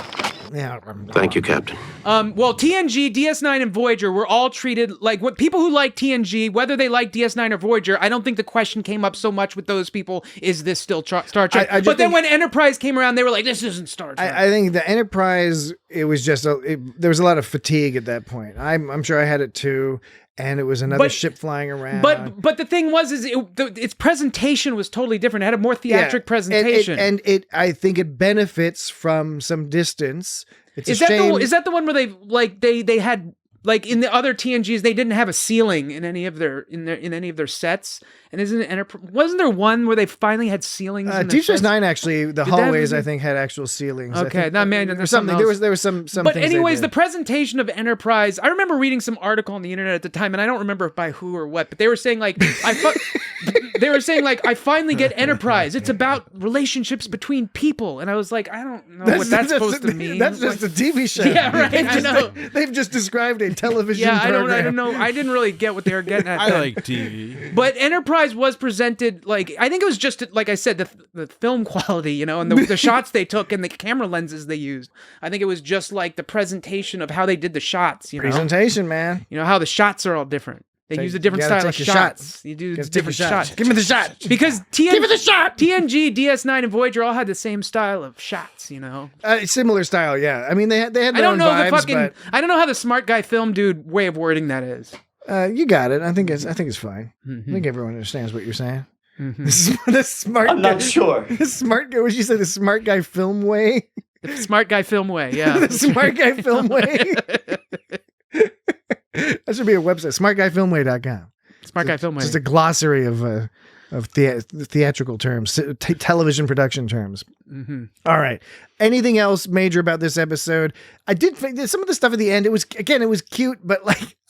Yeah. Thank you, Captain. Well, TNG, DS9, and Voyager were all treated like what people who like TNG, whether they like DS9 or Voyager. I don't think the question came up so much with those people. Is this still Star Trek? But then when Enterprise came around, they were like, "This isn't Star Trek." I think the Enterprise. It was just there was a lot of fatigue at that point. I'm sure I had it too. And it was another ship flying around. But the thing was, its presentation was totally different. It had a more theatric presentation. And I think it benefits from some distance. Is that the one where they had like in the other TNGs they didn't have a ceiling in any of their sets? And wasn't there one where they finally had ceilings? Deep Space Nine actually, the hallways I think had actual ceilings. Okay, there's something. There was some. But anyways, the presentation of Enterprise. I remember reading some article on the internet at the time, and I don't remember by who or what, but they were saying like I finally get Enterprise. It's about relationships between people, and I was like, I don't know what that's supposed to mean. That's just a TV show. Yeah, right. I know. They've just described a television program. I don't know. I didn't really get what they were getting at. I like TV. But Enterprise was presented like, I think it was just like I said, the film quality, and the shots they took and the camera lenses they used. I think it was just like the presentation of how they did the shots. Presentation, man. How the shots are all different. They use a different style of shots. You do different shots. Give me the shot. Because give me the shot. TNG, DS9, and Voyager all had the same style of shots. Similar style. Yeah. I mean, they had their own vibes, I don't know how the smart guy film dude way of wording that is. You got it. I think it's fine. Mm-hmm. I think everyone understands what you're saying. Mm-hmm. The smart. I'm not sure. The smart guy. What did you say? The smart guy film way. The smart guy film way. Yeah. The smart guy film way. That should be a website. Smartguyfilmway.com. Smartguyfilmway. Just a glossary of theatrical terms, television production terms. Mm-hmm. All right. Anything else major about this episode? I did some of the stuff at the end. It was cute, but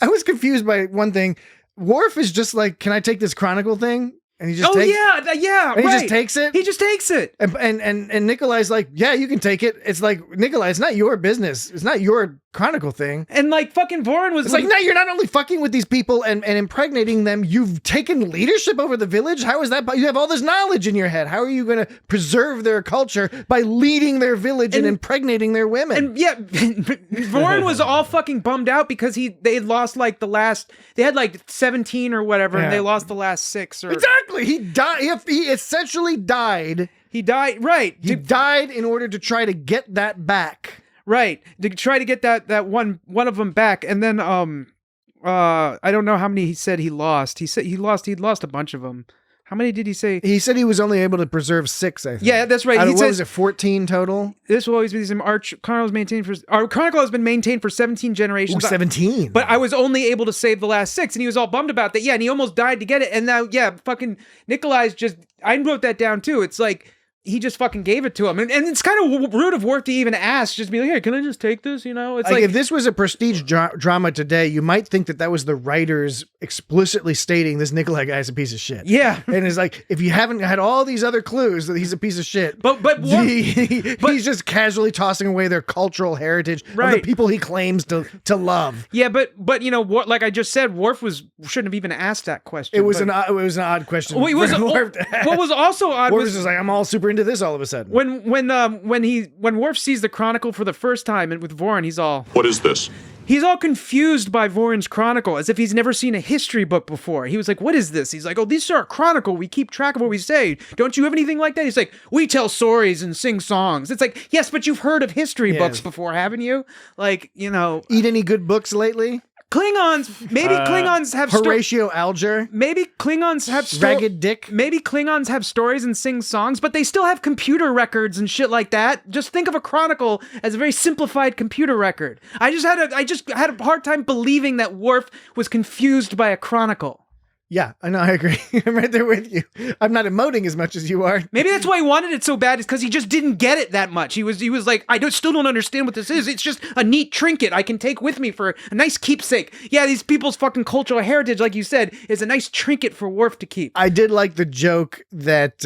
I was confused by one thing. Worf is just like, can I take this Chronicle thing? And he just takes and he just takes it. He just takes it. And Nikolai's like, yeah, you can take it. It's like, Nikolai, it's not your business. It's not your Chronicle thing. And like fucking Voran was like, no, you're not only fucking with these people and impregnating them, you've taken leadership over the village. How is that? You have all this knowledge in your head. How are you going to preserve their culture by leading their village and impregnating their women? And yeah, Voran was all fucking bummed out because they lost like they had like 17 or whatever, and they lost the last 6 or exactly. He died. He essentially died. He died. Right. He died in order to try to get that back. Right. To try to get that one of them back. And then I don't know how many he said he lost. He said he'd lost a bunch of them. How many did he say? He said he was only able to preserve 6, I think. Yeah, that's right. What was it, 14 total? This will always be the same. Our Chronicle has been maintained for 17 generations. Ooh, 17. But I was only able to save the last 6, and he was all bummed about that. Yeah, and he almost died to get it. And now, fucking Nikolai's I wrote that down too. It's like, he just fucking gave it to him. And it's kind of rude of Worf to even ask, just be like, hey, can I just take this? It's like if this was a prestige drama today, you might think that was the writers explicitly stating this Nikolai guy is a piece of shit. Yeah. And it's like, if you haven't had all these other clues that he's a piece of shit, but he's just casually tossing away their cultural heritage of the people he claims to love. Yeah, but like I just said, Worf shouldn't have even asked that question. It was an odd question. What was also odd Worf was just like, I'm all super into this all of a sudden. When Worf sees the Chronicle for the first time and with Voran, he's all, what is this? He's all confused by Voron's Chronicle, as if he's never seen a history book before. He was like, what is this? He's like, oh, these are a chronicle. We keep track of what we say. Don't you have anything like that? He's like, we tell stories and sing songs. It's like, yes, but you've heard of history books before, haven't you? Like, you know. Eat any good books lately? Klingons, maybe Klingons have Horatio Alger. Maybe Klingons have Ragged Dick. Maybe Klingons have stories and sing songs, but they still have computer records and shit like that. Just think of a chronicle as a very simplified computer record. I just had a hard time believing that Worf was confused by a chronicle. Yeah, I know, I agree. I'm right there with you. I'm not emoting as much as you are. Maybe that's why he wanted it so bad, is because he just didn't get it that much. He was like, still don't understand what this is. It's just a neat trinket I can take with me for a nice keepsake. Yeah, these people's fucking cultural heritage, like you said, is a nice trinket for Worf to keep. I did like the joke that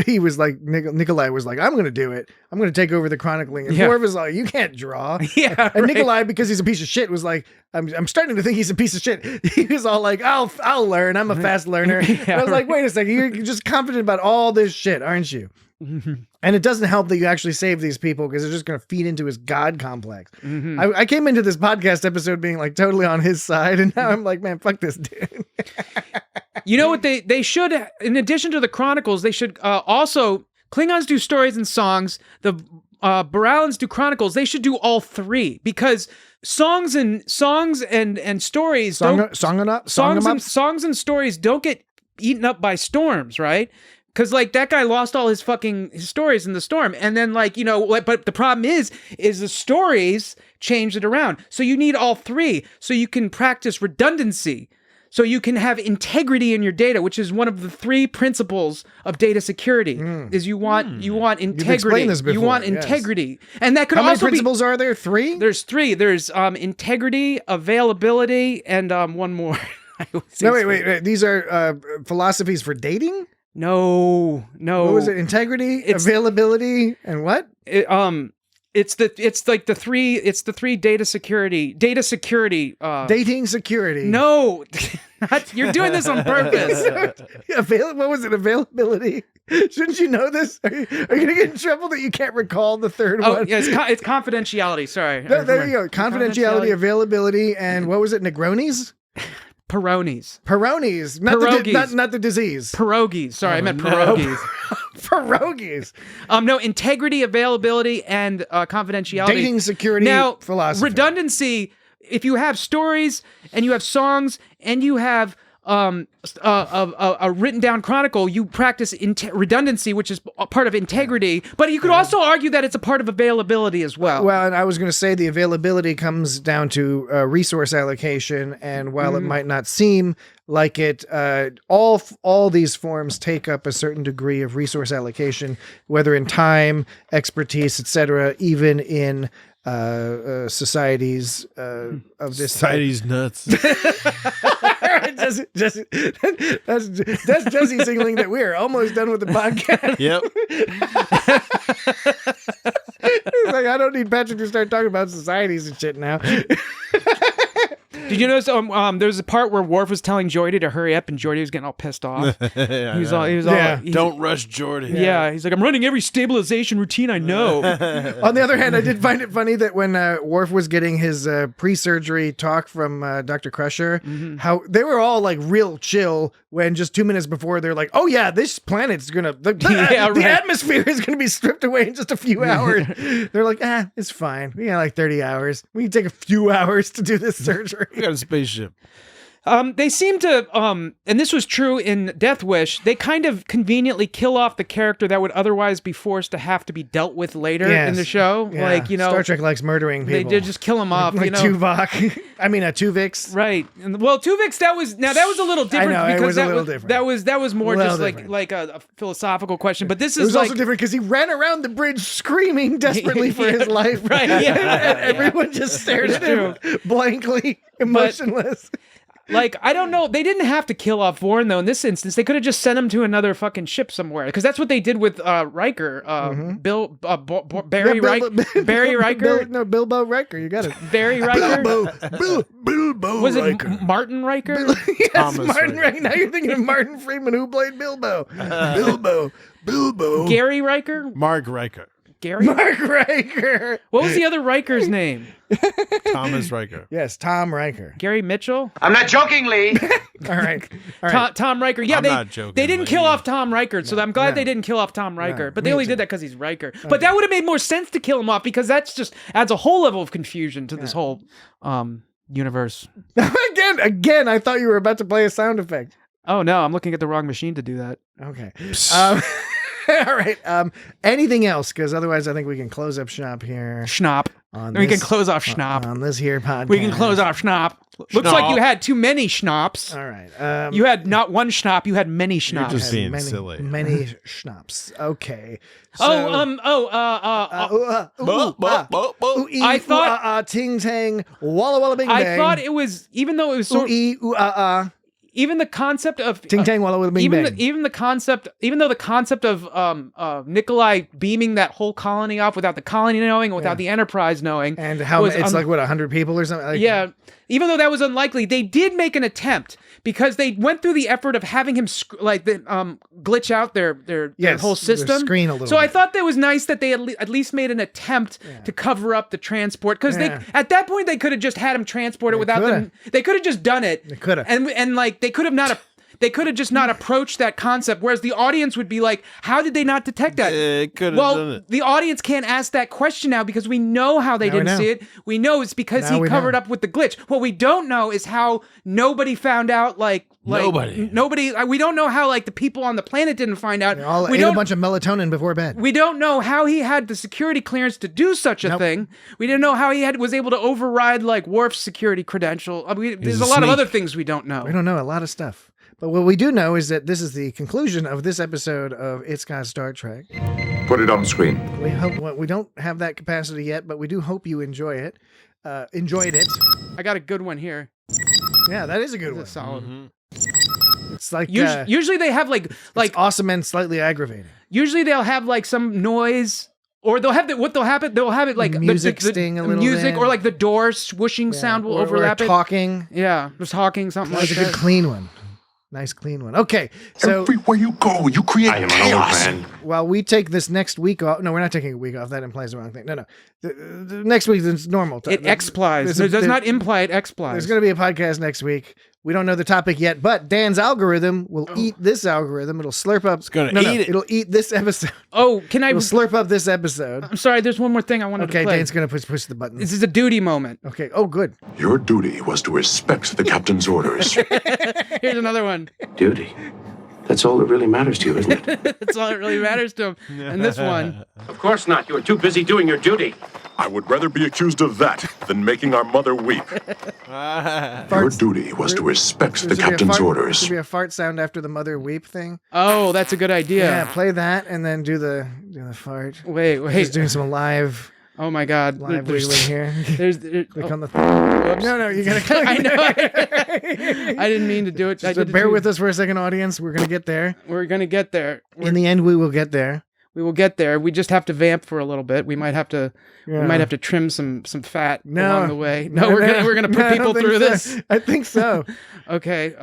he was like, Nikolai was like, I'm going to do it. I'm going to take over the chronicling. And Worf was like, you can't draw. Yeah, and Nikolai, because he's a piece of shit, was like, I'm starting to think he's a piece of shit. He was all like, I'll learn. I'm a fast learner. I was like, wait a second. You're just confident about all this shit, aren't you? And it doesn't help that you actually save these people, because they're just going to feed into his God complex. I came into this podcast episode being like totally on his side, and now I'm like, man, fuck this dude. You know what they should, in addition to the chronicles, they should also, Klingons do stories and songs, the Boralans do chronicles. They should do all three, because songs and stories songs and stories don't get eaten up by storms, right? Because like that guy lost all his stories in the storm, and then like, you know, but the problem is the stories changed it around. So you need all three, so you can practice redundancy. So you can have integrity in your data, which is one of the three principles of data security. Is you want integrity. You've explained this before, you want integrity, and that could How also many principles are there? Three? There's three. There's integrity, availability, and one more. No, wait. These are philosophies for dating? No. What was it? Integrity, availability, and what? It's the three data security. Dating security. No, you're doing this on purpose. What was it? Availability. Shouldn't you know this? Are you going to get in trouble that you can't recall the third one? Oh, yeah, it's confidentiality. Sorry. No, there you go. Confidentiality, availability, and what was it? Negronis? Peronis. Not the disease. Pierogies. Sorry, I meant pierogies. Pierogies. No, integrity, availability, and confidentiality. Dating security. Now, philosophy. Redundancy. If you have stories and you have songs and you have a written down chronicle, you practice redundancy, which is a part of integrity, but you could also argue that it's a part of availability as well. Well, and I was going to say the availability comes down to resource allocation, and while it might not seem like it, all these forms take up a certain degree of resource allocation, whether in time, expertise, etc., even in societies of this society's type. Nuts. That's Jesse signaling that we're almost done with the podcast. Yep. He's like, I don't need Patrick to start talking about societies and shit now. Did you notice there's a part where Worf was telling Geordi to hurry up, and Geordi was getting all pissed off. He was all don't rush Geordi. Yeah, he's like, I'm running every stabilization routine I know. On the other hand, I did find it funny that when Worf was getting his pre-surgery talk from Dr. Crusher, how they were all like real chill when just 2 minutes before they're like, oh yeah, this planet's gonna the atmosphere is gonna be stripped away in just a few hours. They're like, it's fine. We got like 30 hours. We can take a few hours to do this surgery. We got a spaceship. They seem to, and this was true in Death Wish, they kind of conveniently kill off the character that would otherwise be forced to have to be dealt with later in the show. Yeah. Like, you know, Star Trek likes murdering people. They did just kill him off. Like you know? Tuvok. I mean, Tuvix. Right. And, well, Tuvix, that was a little different. I know, because it was a little different. That was more just different. like a philosophical question. But this is it was like, also different because he ran around the bridge screaming desperately for his life. Right. Yeah. And everyone just stared at him blankly, emotionless. Like, I don't know. They didn't have to kill off Voron, though, in this instance. They could have just sent him to another fucking ship somewhere. Because that's what they did with Riker. Barry Riker? Bilbo Riker. You got it. Barry Riker? Bilbo Was Riker. it Martin Riker? Yes, Martin Riker. Now you're thinking of Martin Freeman, who played Bilbo. Bilbo. Gary Riker? Mark Riker. Gary? Mark Riker. What was the other Riker's name? Thomas Riker. Yes, Tom Riker. Gary Mitchell? I'm not joking, Lee. All right. All right. Tom Riker. Yeah, I'm not joking, they didn't Lee. kill off Tom Riker, so I'm glad no. they didn't kill off Tom Riker. No, but they me only too. did that because he's Riker. But that would have made more sense to kill him off because that's just adds a whole level of confusion to this whole universe. Again, I thought you were about to play a sound effect. Oh no, I'm looking at the wrong machine to do that. Okay. All right. Anything else? Because otherwise, I think we can close up shop here. Schnapp. We can close off Schnapp. On this here podcast. We can close off Schnapp. Looks like you had too many Schnapps. All right. You had not one Schnapp, you had many Schnapps. You're just being silly. Many schnapps. Okay. I thought ting tang walla walla bing bang. I thought it was even though it was so even the concept of ting tang walla walla bing bang. Even though the concept of Nikolai beaming that whole colony off without the colony knowing and without the Enterprise knowing, and how it's like 100 people or something. Yeah. Even though that was unlikely, they did make an attempt because they went through the effort of having him glitch out their whole system. Their screen a little so bit. I thought that was nice that they at least made an attempt to cover up the transport because they at that point they could have just had him transported without them. They could have just done it. They could have. And like they could have not. They could have just not approached that concept, whereas the audience would be like, how did they not detect that? They could have done it. The audience can't ask that question now because we know how they didn't see it. We know it's because he covered up with the glitch. What we don't know is how nobody found out, nobody. We don't know how, the people on the planet didn't find out. They all we ate a don't bunch of melatonin before bed. We don't know how he had the security clearance to do such a thing. We didn't know how he was able to override, Worf's security credential. There's a lot of other things we don't know. We don't know a lot of stuff. But what we do know is that this is the conclusion of this episode of It's Got Star Trek. Put it on screen. We don't have that capacity yet, but we do hope you enjoy it. Enjoyed it. I got a good one here. Yeah, that is a good one. Solid. Mm-hmm. It's like usually they have like awesome and slightly aggravating. Usually they'll have some noise. Or they'll have they'll have it like music sting a little music bit. Or like the door swooshing sound will overlap or it. Talking. Yeah, just talking something like that. That's a good clean one. Nice clean one. Okay, so everywhere you go, you create chaos. While we take this next week off, no, we're not taking a week off. That implies the wrong thing. No. The next week is normal time. It explies. It does not imply it explies. There's going to be a podcast next week. We don't know the topic yet, but Dan's algorithm will eat this algorithm. It'll slurp up. It's going to eat it. It'll eat this episode. Oh, it'll slurp up this episode. I'm sorry. There's one more thing I wanted to play. Okay, Dan's going to push the button. This is a duty moment. Okay. Oh, good. Your duty was to respect the captain's orders. Here's another one. Duty. That's all that really matters to you, isn't it? That's all that really matters to him. And this one. Of course not. You were too busy doing your duty. I would rather be accused of that than making our mother weep. Your duty was to respect the captain's orders. There should be a fart sound after the mother weep thing. Oh, that's a good idea. Yeah, play that and then do the fart. Wait. Just doing some live. Oh my God! Live wiggling here. Click on the. No, you gotta click. I know. I didn't mean to do it. Just bear with us for a second, audience. We're gonna get there. We're gonna get there. In the end, we will get there. We will get there. We just have to vamp for a little bit. We might have to. Yeah. We might have to trim some fat along the way. No, we're gonna put people through this. I think so. Okay.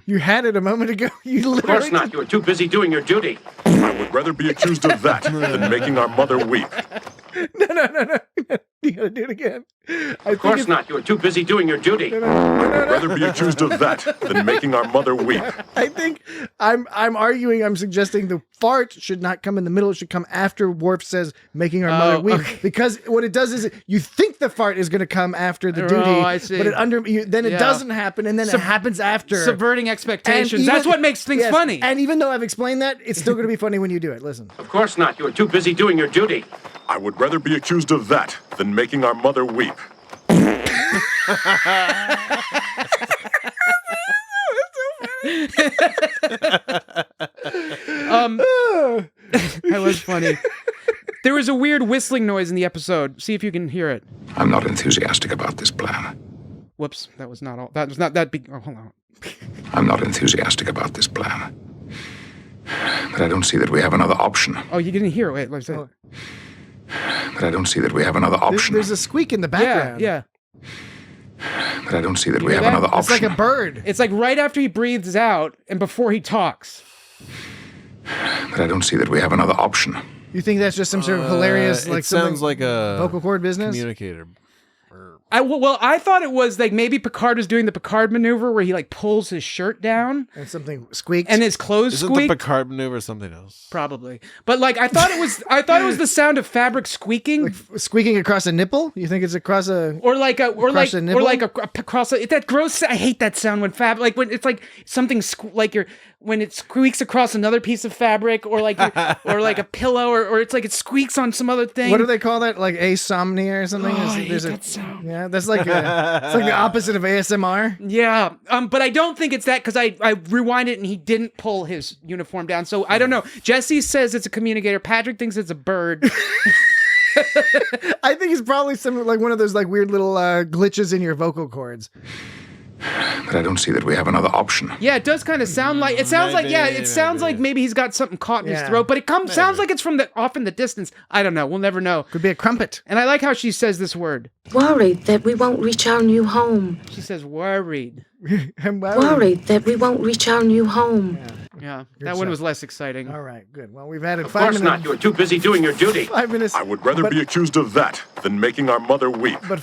You had it a moment ago. You literally. Of course not. You were too busy doing your duty. I would rather be accused of that than making our mother weep. No. You gotta do it again. Of course not. You were too busy doing your duty. I would rather be accused of that than making our mother weep. I think I'm arguing. I'm suggesting the fart should not come in the middle. It should come after Worf says making our mother weep. Okay. Because what it does is you think the fart is going to come after the duty, I see. but it doesn't happen, and then it happens after. Subverting expectations. That's what makes things funny. And even though I've explained that, it's still going to be funny when you do it. Listen. Of course not. You were too busy doing your duty. I would rather be accused of that than making our mother weep. That was funny. There was a weird whistling noise in the episode. See if you can hear it. I'm not enthusiastic about this plan. Whoops, that was not all. That was not that big. Oh, hold on. I'm not enthusiastic about this plan. But I don't see that we have another option. Oh, you didn't hear it. Wait, let's say. But I don't see that we have another option. There's a squeak in the background. Yeah. But I don't see that we have another option. It's like a bird. It's like right after he breathes out and before he talks. But I don't see that we have another option. You think that's just some sort of hilarious, like it sounds like a vocal cord business? Communicator. I thought it was like maybe Picard was doing the Picard maneuver where he like pulls his shirt down and something squeaked and his clothes Isn't squeaked. the Picard maneuver something else? Probably, but like I thought it was the sound of fabric squeaking, like squeaking across a nipple. You think it's across a across a that gross. I hate that sound when when it's like something when it squeaks across another piece of fabric or like a pillow or it's like it squeaks on some other thing. What do they call that? Like asomnia or something? I hate that sound. Yeah, that's like it's like the opposite of ASMR. Yeah, but I don't think it's that because I rewind it and he didn't pull his uniform down. So I don't know. Jesse says it's a communicator. Patrick thinks it's a bird. I think it's probably some like one of those like weird little glitches in your vocal cords. But I don't see that we have another option. Yeah, it does kind of sound like it sounds like maybe he's got something caught in his throat, but it sounds like it's from off in the distance. I don't know. We'll never know. Could be a crumpet. And I like how she says this word. Worried that we won't reach our new home. She says worried. I'm worried that we won't reach our new home. Yeah, that one was less exciting. All right, good. Well, we've added 5 Of course minutes. not. You're too busy doing your duty. 5 minutes. I would rather be accused of that than making our mother weep. But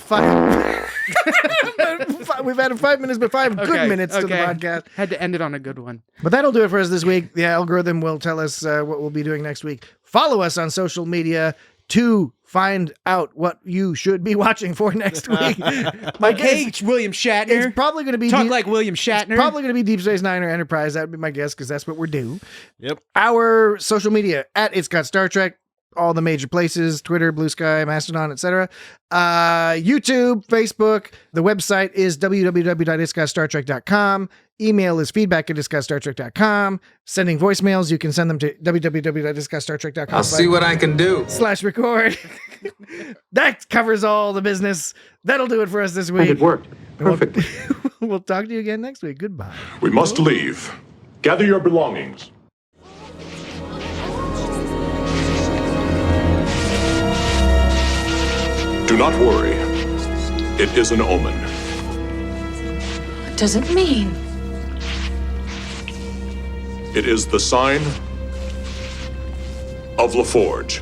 we've added 5 minutes, but 5 good minutes to the podcast. Had to end it on a good one. But that'll do it for us this week. The algorithm will tell us what we'll be doing next week. Follow us on social media to find out what you should be watching for next week. William Shatner. It's probably going to be like William Shatner. Probably going to be Deep Space Nine or Enterprise. That would be my guess because that's what we're due. Yep. Our social media at It's Got Star Trek. All the major places, Twitter, Blue Sky, Mastodon, etc. YouTube, Facebook. The website is www.itsgotstartrek.com. Email is feedback@itsgotstartrek.com. Sending voicemails, you can send them to www.itsgotstartrek.com. I'll see what I can do. /record. That covers all the business. That'll do it for us this week. And it worked perfectly. We'll talk to you again next week. Goodbye. We must leave. Gather your belongings. Do not worry. It is an omen. What does it mean? It is the sign of LaForge.